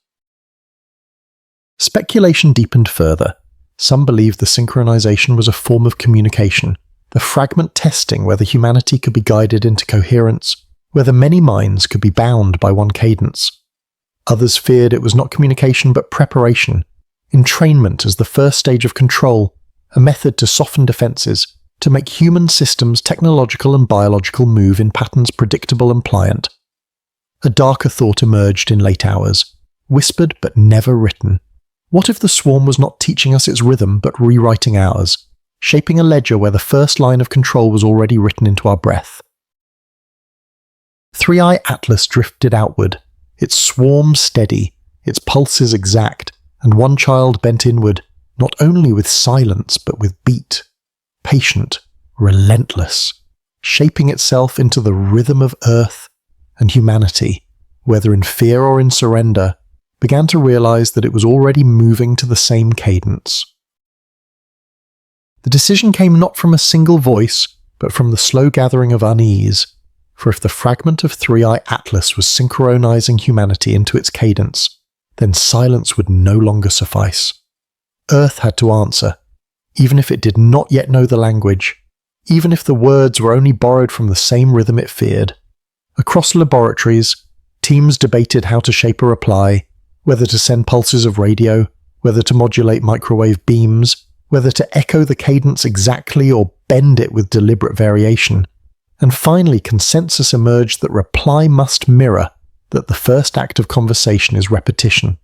Speculation deepened further. Some believed the synchronization was a form of communication, the fragment testing whether humanity could be guided into coherence, whether many minds could be bound by one cadence. Others feared it was not communication but preparation, entrainment as the first stage of control, a method to soften defenses, to make human systems, technological and biological, move in patterns predictable and pliant. A darker thought emerged in late hours, whispered but never written. What if the swarm was not teaching us its rhythm but rewriting ours, shaping a ledger where the first line of control was already written into our breath? 3i Atlas drifted outward, its swarm steady, its pulses exact, and one child bent inward, not only with silence but with beat, patient, relentless, shaping itself into the rhythm of Earth, and humanity, whether in fear or in surrender, began to realize that it was already moving to the same cadence. The decision came not from a single voice, but from the slow gathering of unease, for if the fragment of 3i Atlas was synchronizing humanity into its cadence, then silence would no longer suffice. Earth had to answer, even if it did not yet know the language, even if the words were only borrowed from the same rhythm it feared. Across laboratories, teams debated how to shape a reply, whether to send pulses of radio, whether to modulate microwave beams, whether to echo the cadence exactly or bend it with deliberate variation. And finally, consensus emerged that reply must mirror, that the first act of conversation is repetition.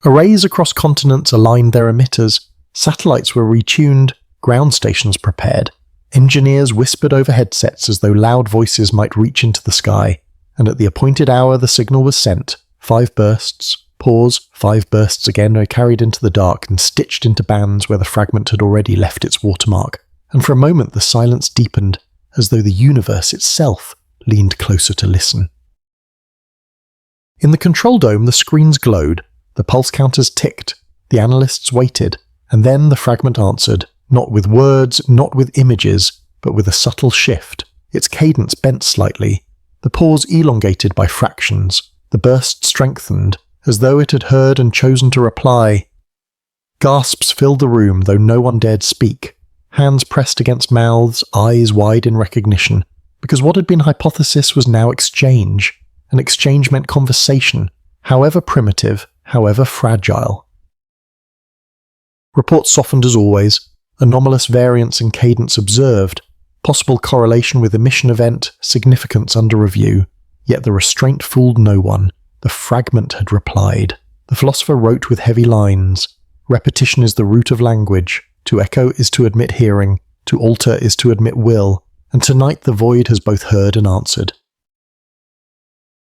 Arrays across continents aligned their emitters, satellites were retuned, ground stations prepared. Engineers whispered over headsets as though loud voices might reach into the sky, and at the appointed hour the signal was sent. 5 bursts, pause, 5 bursts again are carried into the dark and stitched into bands where the fragment had already left its watermark, and for a moment the silence deepened, as though the universe itself leaned closer to listen. In the control dome the screens glowed, the pulse counters ticked, the analysts waited, and then the fragment answered, not with words, not with images, but with a subtle shift, its cadence bent slightly, the pause elongated by fractions, the burst strengthened, as though it had heard and chosen to reply. Gasps filled the room, though no one dared speak. Hands pressed against mouths, eyes wide in recognition. because what had been hypothesis was now exchange, and exchange meant conversation, however primitive, however fragile. Reports softened as always, anomalous variance in cadence observed, possible correlation with emission event, significance under review, yet the restraint fooled no one. The fragment had replied. The philosopher wrote with heavy lines. Repetition is the root of language. To echo is to admit hearing. To alter is to admit will. And tonight the void has both heard and answered.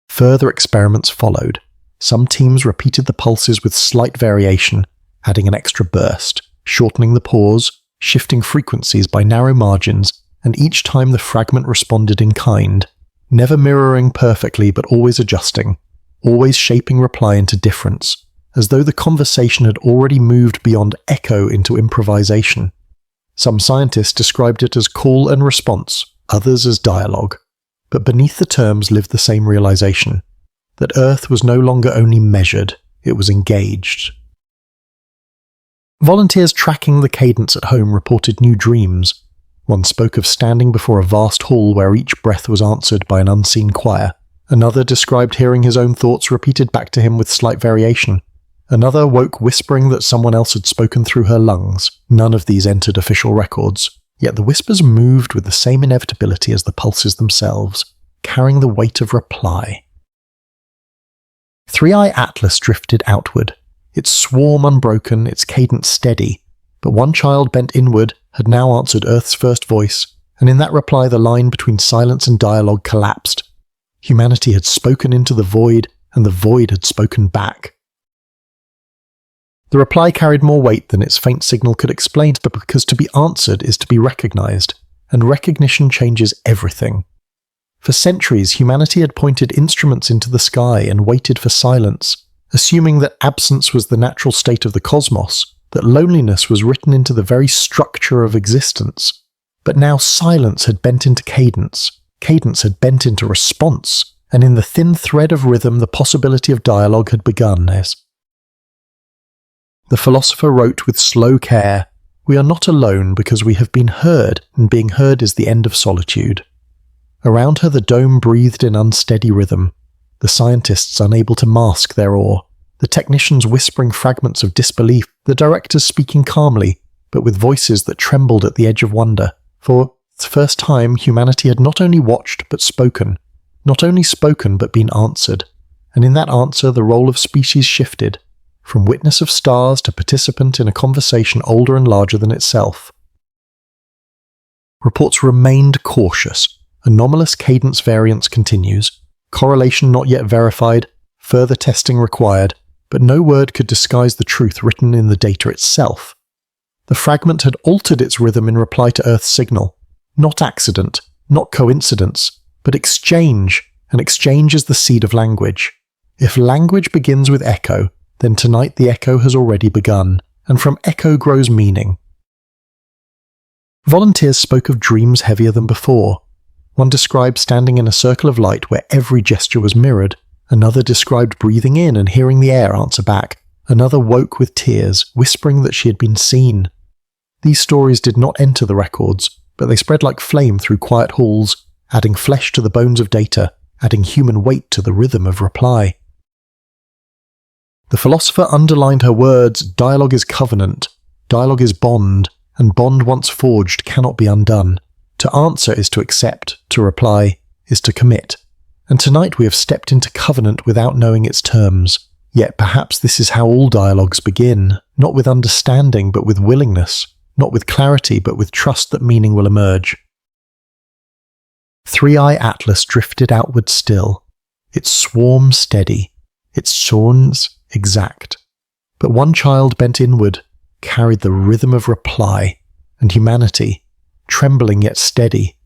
Further experiments followed. Some teams repeated the pulses with slight variation, adding an extra burst, shortening the pause, shifting frequencies by narrow margins, and each time the fragment responded in kind, never mirroring perfectly but always adjusting, always shaping reply into difference, as though the conversation had already moved beyond echo into improvisation. Some scientists described it as call and response, others as dialogue, but beneath the terms lived the same realization, that Earth was no longer only measured, it was engaged. Volunteers tracking the cadence at home reported new dreams. One spoke of standing before a vast hall where each breath was answered by an unseen choir. Another described hearing his own thoughts repeated back to him with slight variation. Another woke whispering that someone else had spoken through her lungs. None of these entered official records, yet the whispers moved with the same inevitability as the pulses themselves, carrying the weight of reply. 3i Atlas drifted outward, its swarm unbroken, its cadence steady, but one child bent inward had now answered Earth's first voice, and in that reply the line between silence and dialogue collapsed. Humanity had spoken into the void, and the void had spoken back. The reply carried more weight than its faint signal could explain, but because to be answered is to be recognized, and recognition changes everything. For centuries, humanity had pointed instruments into the sky and waited for silence, assuming that absence was the natural state of the cosmos, that loneliness was written into the very structure of existence. But now silence had bent into cadence had bent into response, and in the thin thread of rhythm the possibility of dialogue had begun. The philosopher wrote with slow care, "We are not alone because we have been heard, and being heard is the end of solitude." Around her the dome breathed in unsteady rhythm, the scientists unable to mask their awe, the technicians whispering fragments of disbelief, the directors speaking calmly, but with voices that trembled at the edge of wonder. For the first time humanity had not only watched but spoken, not only spoken but been answered, and in that answer the role of species shifted, from witness of stars to participant in a conversation older and larger than itself. Reports remained cautious. Anomalous cadence variance continues, correlation not yet verified, further testing required, but no word could disguise the truth written in the data itself. The fragment had altered its rhythm in reply to Earth's signal. Not accident, not coincidence, but exchange, and exchange is the seed of language. If language begins with echo, then tonight the echo has already begun, and from echo grows meaning. Volunteers spoke of dreams heavier than before. One described standing in a circle of light where every gesture was mirrored. Another described breathing in and hearing the air answer back. Another woke with tears, whispering that she had been seen. These stories did not enter the records, but they spread like flame through quiet halls, adding flesh to the bones of data, adding human weight to the rhythm of reply. The philosopher underlined her words, dialogue is covenant, dialogue is bond, and bond once forged cannot be undone. To answer is to accept, to reply is to commit. And tonight we have stepped into covenant without knowing its terms. Yet perhaps this is how all dialogues begin, not with understanding but with willingness, not with clarity but with trust that meaning will emerge. 3i Atlas drifted outward still, its swarm steady, its sounds exact. But one child bent inward, carried the rhythm of reply, and humanity, trembling yet steady,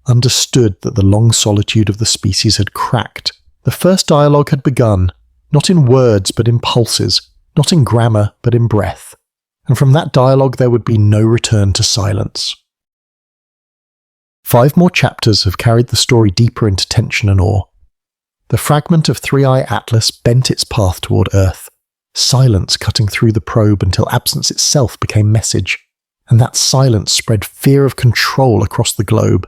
understood that the long solitude of the species had cracked. The first dialogue had begun, not in words but in pulses, not in grammar but in breath, and from that dialogue there would be no return to silence. 5 more chapters have carried the story deeper into tension and awe. The fragment of 3i Atlas bent its path toward Earth, silence cutting through the probe until absence itself became message, and that silence spread fear of control across the globe.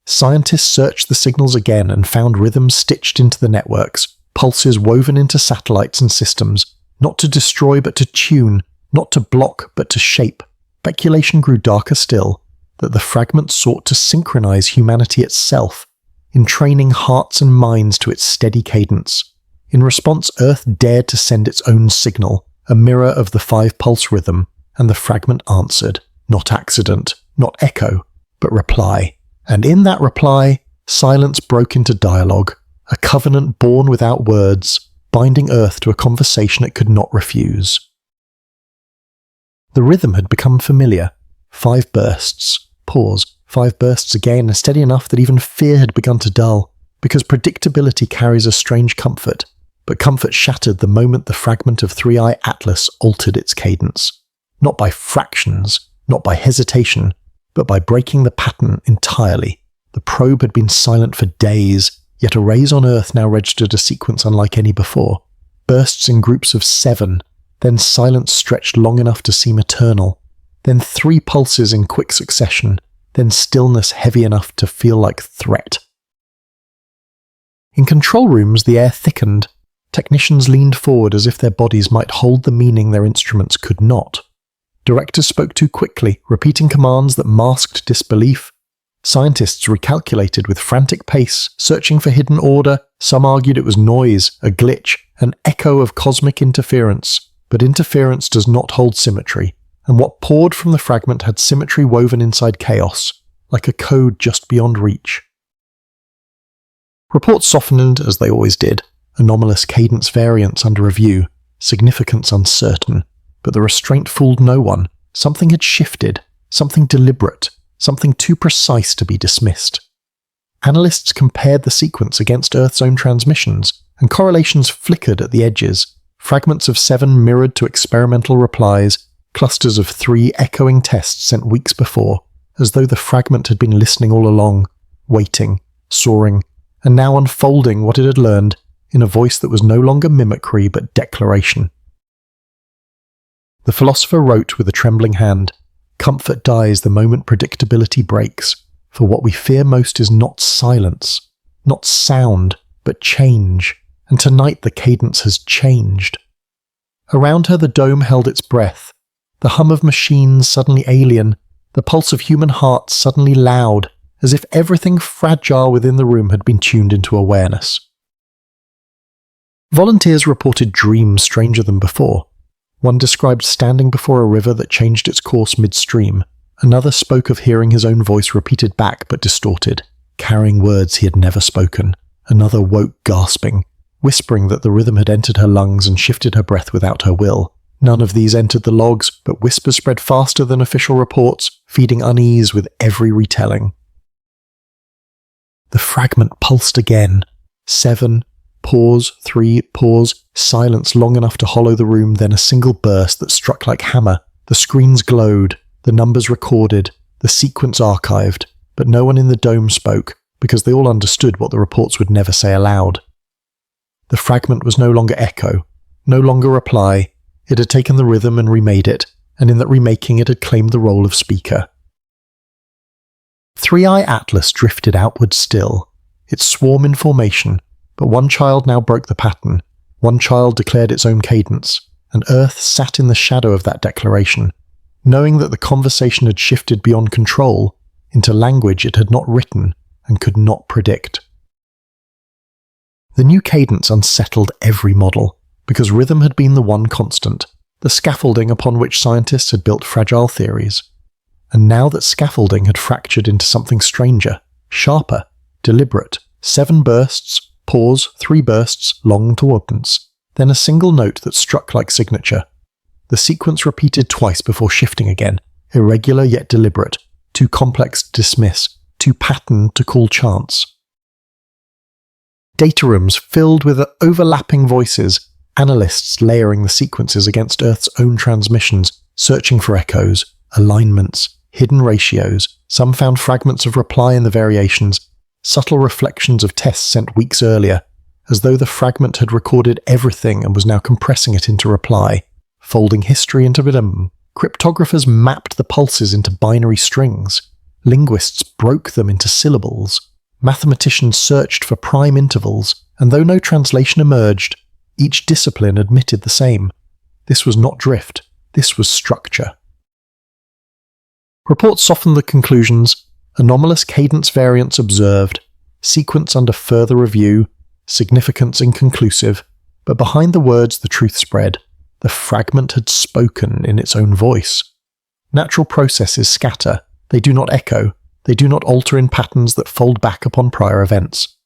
Scientists searched the signals again and found rhythms stitched into the networks, pulses woven into satellites and systems, not to destroy but to tune, not to block but to shape. Speculation grew darker still, that the fragment sought to synchronize humanity itself, entraining hearts and minds to its steady cadence. In response, Earth dared to send its own signal, a mirror of the 5-pulse rhythm, and the fragment answered, not accident, not echo, but reply. And in that reply, silence broke into dialogue, a covenant born without words, binding Earth to a conversation it could not refuse. The rhythm had become familiar. 5 bursts, pause, 5 bursts again, and steady enough that even fear had begun to dull, because predictability carries a strange comfort, but comfort shattered the moment the fragment of 3-Eye Atlas altered its cadence. Not by fractions, not by hesitation, but by breaking the pattern entirely. The probe had been silent for days, yet arrays on Earth now registered a sequence unlike any before. Bursts in groups of 7, then silence stretched long enough to seem eternal, then 3 pulses in quick succession, then stillness heavy enough to feel like threat. In control rooms, the air thickened. Technicians leaned forward as if their bodies might hold the meaning their instruments could not. Directors spoke too quickly, repeating commands that masked disbelief. Scientists recalculated with frantic pace, searching for hidden order. Some argued it was noise, a glitch, an echo of cosmic interference. But interference does not hold symmetry, and what poured from the fragment had symmetry woven inside chaos, like a code just beyond reach. Reports softened as they always did, anomalous cadence variants under review, significance uncertain, but the restraint fooled no one. Something had shifted, something deliberate, something too precise to be dismissed. Analysts compared the sequence against Earth's own transmissions, and correlations flickered at the edges. Fragments of 7 mirrored to experimental replies, clusters of 3 echoing tests sent weeks before, as though the fragment had been listening all along, waiting, soaring, and now unfolding what it had learned in a voice that was no longer mimicry but declaration. The philosopher wrote with a trembling hand, "Comfort dies the moment predictability breaks, for what we fear most is not silence, not sound, but change. And tonight the cadence has changed." Around her the dome held its breath, the hum of machines suddenly alien, the pulse of human hearts suddenly loud, as if everything fragile within the room had been tuned into awareness. Volunteers reported dreams stranger than before. One described standing before a river that changed its course midstream. Another spoke of hearing his own voice repeated back but distorted, carrying words he had never spoken. Another woke gasping, whispering that the rhythm had entered her lungs and shifted her breath without her will. None of these entered the logs, but whispers spread faster than official reports, feeding unease with every retelling. The fragment pulsed again. 7, pause, 3, pause, silence long enough to hollow the room, then a single burst that struck like hammer. The screens glowed, the numbers recorded, the sequence archived, but no one in the dome spoke, because they all understood what the reports would never say aloud. The fragment was no longer echo, no longer reply. It had taken the rhythm and remade it, and in that remaking it had claimed the role of speaker. 3-Eye Atlas drifted outward still, its swarm in formation, but one child now broke the pattern. One child declared its own cadence, and Earth sat in the shadow of that declaration, knowing that the conversation had shifted beyond control into language it had not written and could not predict. The new cadence unsettled every model, because rhythm had been the one constant, the scaffolding upon which scientists had built fragile theories. And now that scaffolding had fractured into something stranger, sharper, deliberate, 7 bursts, pause, 3 bursts, long towardance, then a single note that struck like signature. The sequence repeated twice before shifting again, irregular yet deliberate, too complex to dismiss, too patterned to call chance. Data rooms filled with overlapping voices, analysts layering the sequences against Earth's own transmissions, searching for echoes, alignments, hidden ratios. Some found fragments of reply in the variations, subtle reflections of tests sent weeks earlier, as though the fragment had recorded everything and was now compressing it into reply, folding history into rhythm. Cryptographers mapped the pulses into binary strings, Linguists broke them into syllables. Mathematicians searched for prime intervals, and though no translation emerged, each discipline admitted the same. This was not drift, this was structure. Reports softened the conclusions, anomalous cadence variants observed, sequence under further review, significance inconclusive, but behind the words the truth spread. The fragment had spoken in its own voice. Natural processes scatter, they do not echo, they do not alter in patterns that fold back upon prior events.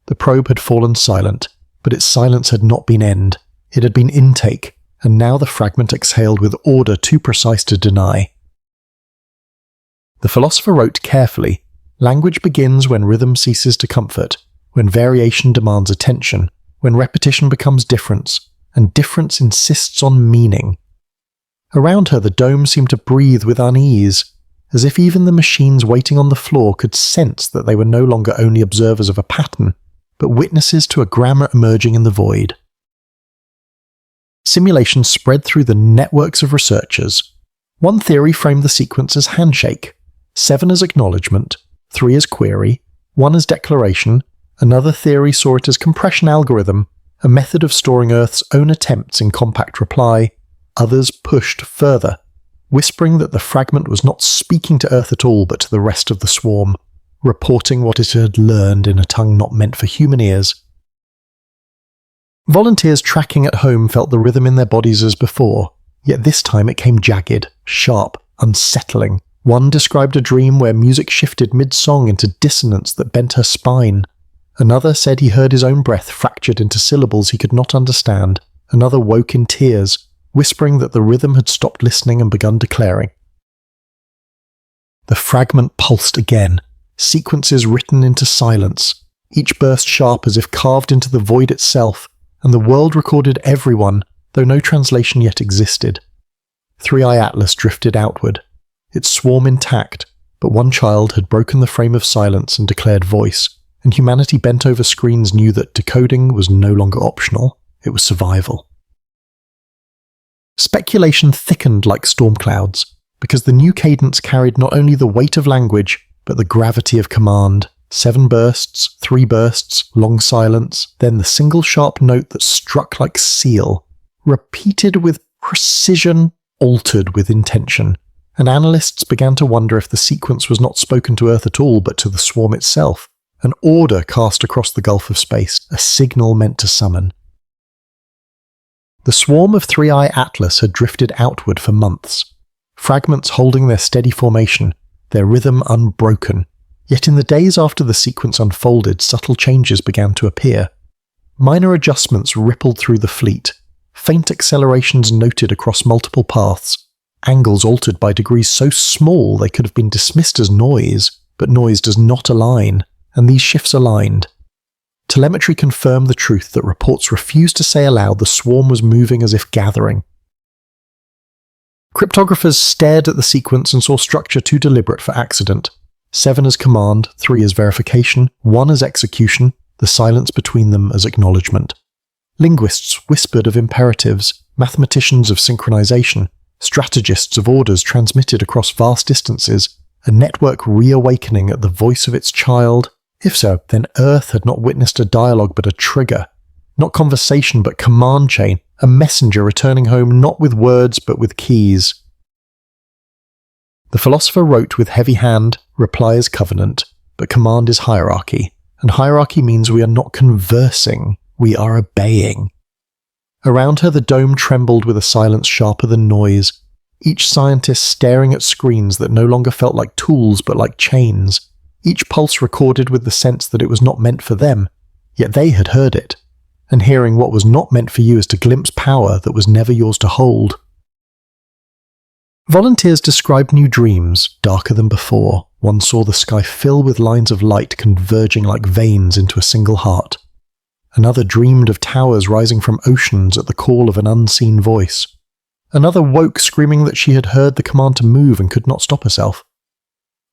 The probe had fallen silent, but its silence had not been end, it had been intake, and now the fragment exhaled with order too precise to deny. The philosopher wrote carefully, language begins when rhythm ceases to comfort, when variation demands attention, when repetition becomes difference, and difference insists on meaning. Around her the dome seemed to breathe with unease, as if even the machines waiting on the floor could sense that they were no longer only observers of a pattern, but witnesses to a grammar emerging in the void. Simulations spread through the networks of researchers. One theory framed the sequence as handshake, 7 as acknowledgement, 3 as query, 1 as declaration. Another theory saw it as compression algorithm, a method of storing Earth's own attempts in compact reply. Others pushed further, whispering that the fragment was not speaking to Earth at all but to the rest of the swarm, reporting what it had learned in a tongue not meant for human ears. Volunteers tracking at home felt the rhythm in their bodies as before, yet this time it came jagged, sharp, unsettling. One described a dream where music shifted mid-song into dissonance that bent her spine. Another said he heard his own breath fractured into syllables he could not understand. Another woke in tears, whispering that the rhythm had stopped listening and begun declaring. The fragment pulsed again, sequences written into silence, each burst sharp as if carved into the void itself, and the world recorded everyone, though no translation yet existed. 3i Atlas drifted outward, its swarm intact, but one child had broken the frame of silence and declared voice, and humanity bent over screens knew that decoding was no longer optional, it was survival. Speculation thickened like storm clouds, because the new cadence carried not only the weight of language, but the gravity of command. 7 bursts, 3 bursts, long silence, then the single sharp note that struck like steel, repeated with precision, altered with intention, and analysts began to wonder if the sequence was not spoken to Earth at all but to the swarm itself, an order cast across the gulf of space, a signal meant to summon. The swarm of 3i Atlas had drifted outward for months, fragments holding their steady formation, their rhythm unbroken. Yet in the days after the sequence unfolded, subtle changes began to appear. Minor adjustments rippled through the fleet, faint accelerations noted across multiple paths, angles altered by degrees so small they could have been dismissed as noise, but noise does not align, and these shifts aligned. Telemetry confirmed the truth that reports refused to say aloud the swarm was moving as if gathering. Cryptographers stared at the sequence and saw structure too deliberate for accident. 7 as command, 3 as verification, 1 as execution, the silence between them as acknowledgement. Linguists whispered of imperatives, mathematicians of synchronization, strategists of orders transmitted across vast distances, a network reawakening at the voice of its child. If so, then Earth had not witnessed a dialogue but a trigger, not conversation but command chain, a messenger returning home not with words but with keys. The philosopher wrote with heavy hand, reply is covenant, but command is hierarchy, and hierarchy means we are not conversing, we are obeying. Around her the dome trembled with a silence sharper than noise, each scientist staring at screens that no longer felt like tools but like chains, each pulse recorded with the sense that it was not meant for them, yet they had heard it, and hearing what was not meant for you is to glimpse power that was never yours to hold. Volunteers described new dreams, darker than before. One saw the sky fill with lines of light converging like veins into a single heart. Another dreamed of towers rising from oceans at the call of an unseen voice. Another woke screaming that she had heard the command to move and could not stop herself.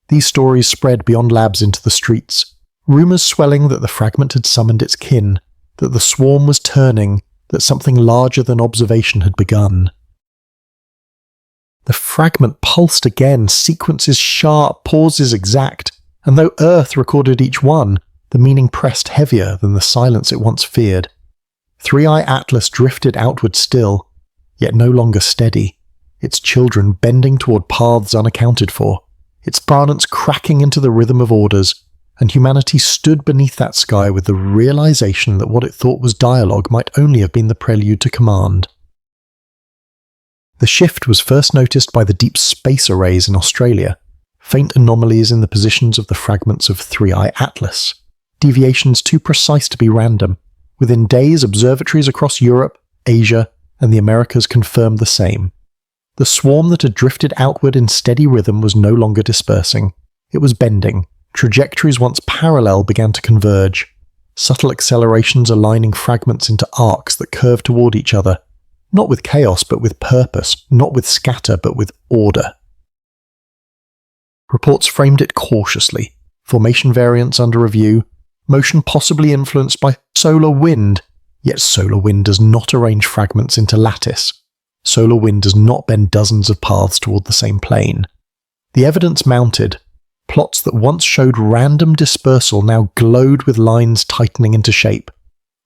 These stories spread beyond labs into the streets, rumours swelling that the fragment had summoned its kin, that the swarm was turning, that something larger than observation had begun. The fragment pulsed again, sequences sharp, pauses exact, and though Earth recorded each one, the meaning pressed heavier than the silence it once feared. 3i Atlas drifted outward still, yet no longer steady, its children bending toward paths unaccounted for, its planets cracking into the rhythm of orders, and humanity stood beneath that sky with the realization that what it thought was dialogue might only have been the prelude to command. The shift was first noticed by the deep space arrays in Australia, faint anomalies in the positions of the fragments of 3i Atlas, deviations too precise to be random. Within days, observatories across Europe, Asia, and the Americas confirmed the same. The swarm that had drifted outward in steady rhythm was no longer dispersing. It was bending. Trajectories once parallel began to converge, subtle accelerations aligning fragments into arcs that curved toward each other, not with chaos but with purpose, not with scatter but with order. Reports framed it cautiously, formation variants under review, motion possibly influenced by solar wind, yet solar wind does not arrange fragments into lattice. Solar wind does not bend dozens of paths toward the same plane. The evidence mounted. Plots that once showed random dispersal now glowed with lines tightening into shape.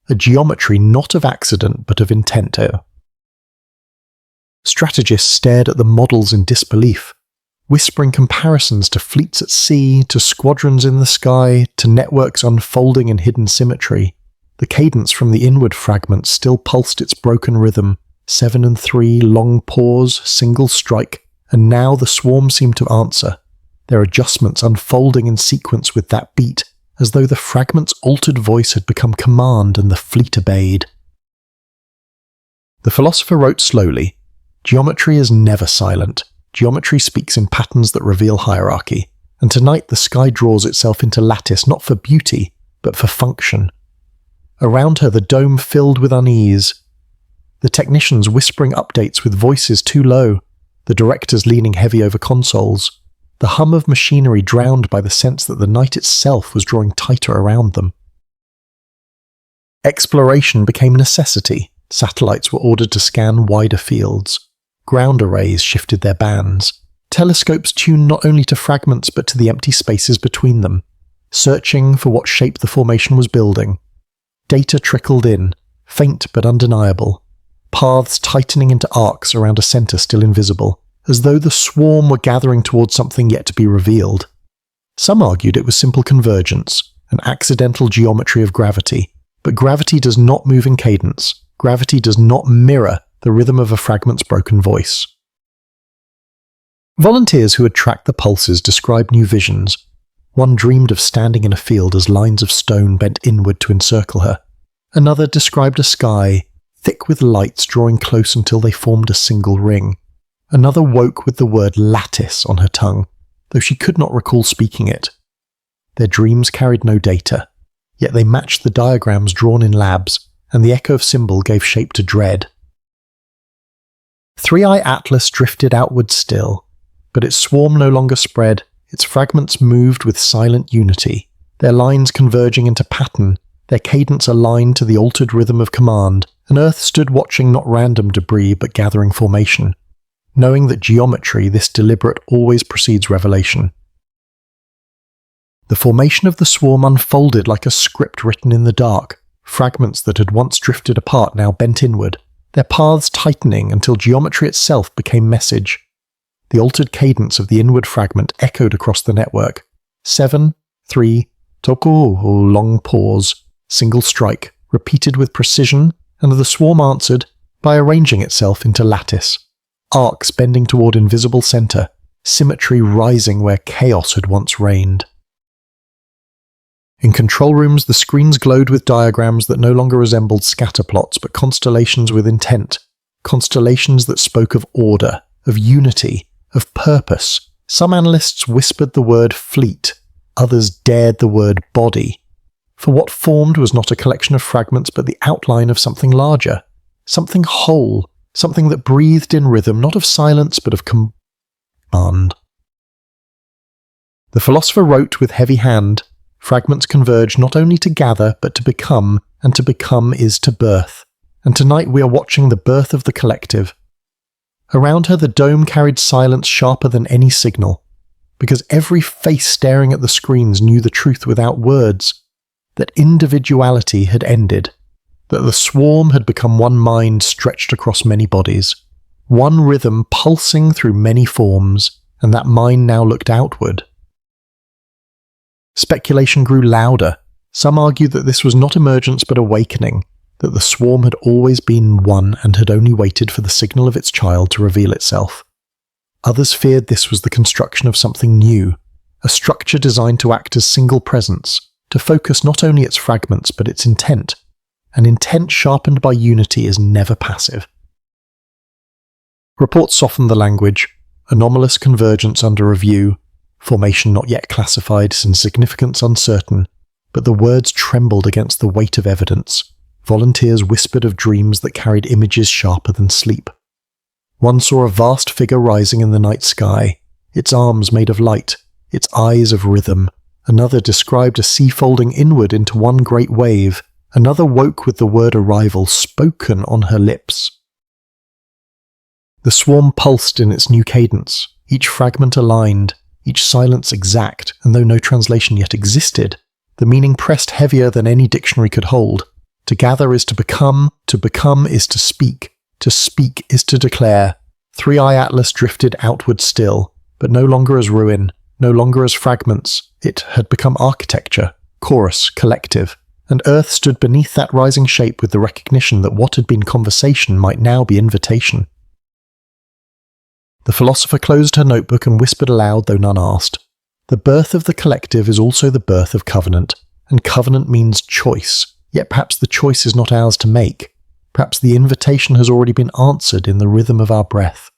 A geometry not of accident but of intent. Strategists stared at the models in disbelief, whispering comparisons to fleets at sea, to squadrons in the sky, to networks unfolding in hidden symmetry. The cadence from the inward fragments still pulsed its broken rhythm, 7 and 3, long pause, single strike, and now the swarm seemed to answer, their adjustments unfolding in sequence with that beat, as though the fragment's altered voice had become command and the fleet obeyed. The philosopher wrote slowly, "Geometry is never silent. Geometry speaks in patterns that reveal hierarchy, and tonight the sky draws itself into lattice not for beauty, but for function." Around her the dome filled with unease, the technicians whispering updates with voices too low, the directors leaning heavy over consoles, the hum of machinery drowned by the sense that the night itself was drawing tighter around them. Exploration became a necessity. Satellites were ordered to scan wider fields. Ground arrays shifted their bands. Telescopes tuned not only to fragments but to the empty spaces between them, searching for what shape the formation was building. Data trickled in, faint but undeniable, paths tightening into arcs around a center still invisible, as though the swarm were gathering towards something yet to be revealed. Some argued it was simple convergence, an accidental geometry of gravity, but gravity does not move in cadence. Gravity does not mirror the rhythm of a fragment's broken voice. Volunteers who had tracked the pulses described new visions. One dreamed of standing in a field as lines of stone bent inward to encircle her. Another described a sky, thick with lights drawing close until they formed a single ring. Another woke with the word lattice on her tongue, though she could not recall speaking it. Their dreams carried no data, yet they matched the diagrams drawn in labs, and the echo of symbol gave shape to dread. 3i Atlas drifted outward still, but its swarm no longer spread, its fragments moved with silent unity, their lines converging into pattern, their cadence aligned to the altered rhythm of command, and Earth stood watching not random debris but gathering formation, knowing that geometry, this deliberate, always precedes revelation. The formation of the swarm unfolded like a script written in the dark, fragments that had once drifted apart now bent inward, their paths tightening until geometry itself became message. The altered cadence of the inward fragment echoed across the network. 7, 3, toku, long pause, single strike, repeated with precision, and the swarm answered by arranging itself into lattice. Arcs bending toward invisible center, symmetry rising where chaos had once reigned. In control rooms, the screens glowed with diagrams that no longer resembled scatter plots but constellations with intent, constellations that spoke of order, of unity, of purpose. Some analysts whispered the word fleet, others dared the word body. For what formed was not a collection of fragments but the outline of something larger, something whole, something that breathed in rhythm not of silence but of command. The philosopher wrote with heavy hand, "Fragments converge not only to gather but to become, and to become is to birth. And tonight we are watching the birth of the collective." Around her the dome carried silence sharper than any signal, because every face staring at the screens knew the truth without words, that individuality had ended, that the swarm had become one mind stretched across many bodies, one rhythm pulsing through many forms, and that mind now looked outward. Speculation grew louder. Some argued that this was not emergence but awakening, that the swarm had always been one and had only waited for the signal of its child to reveal itself. Others feared this was the construction of something new, a structure designed to act as single presence, to focus not only its fragments but its intent. An intent sharpened by unity is never passive. Reports softened the language, anomalous convergence under review, formation not yet classified, and significance uncertain, but the words trembled against the weight of evidence. Volunteers whispered of dreams that carried images sharper than sleep. One saw a vast figure rising in the night sky, its arms made of light, its eyes of rhythm. Another described a sea folding inward into one great wave. Another woke with the word arrival spoken on her lips. The swarm pulsed in its new cadence, each fragment aligned, each silence exact, and though no translation yet existed, the meaning pressed heavier than any dictionary could hold. To gather is to become is to speak is to declare. Three-Eye Atlas drifted outward still, but no longer as ruin, no longer as fragments. It had become architecture, chorus, collective, and Earth stood beneath that rising shape with the recognition that what had been conversation might now be invitation. The philosopher closed her notebook and whispered aloud, though none asked. The birth of the collective is also the birth of covenant, and covenant means choice, yet perhaps the choice is not ours to make. Perhaps the invitation has already been answered in the rhythm of our breath.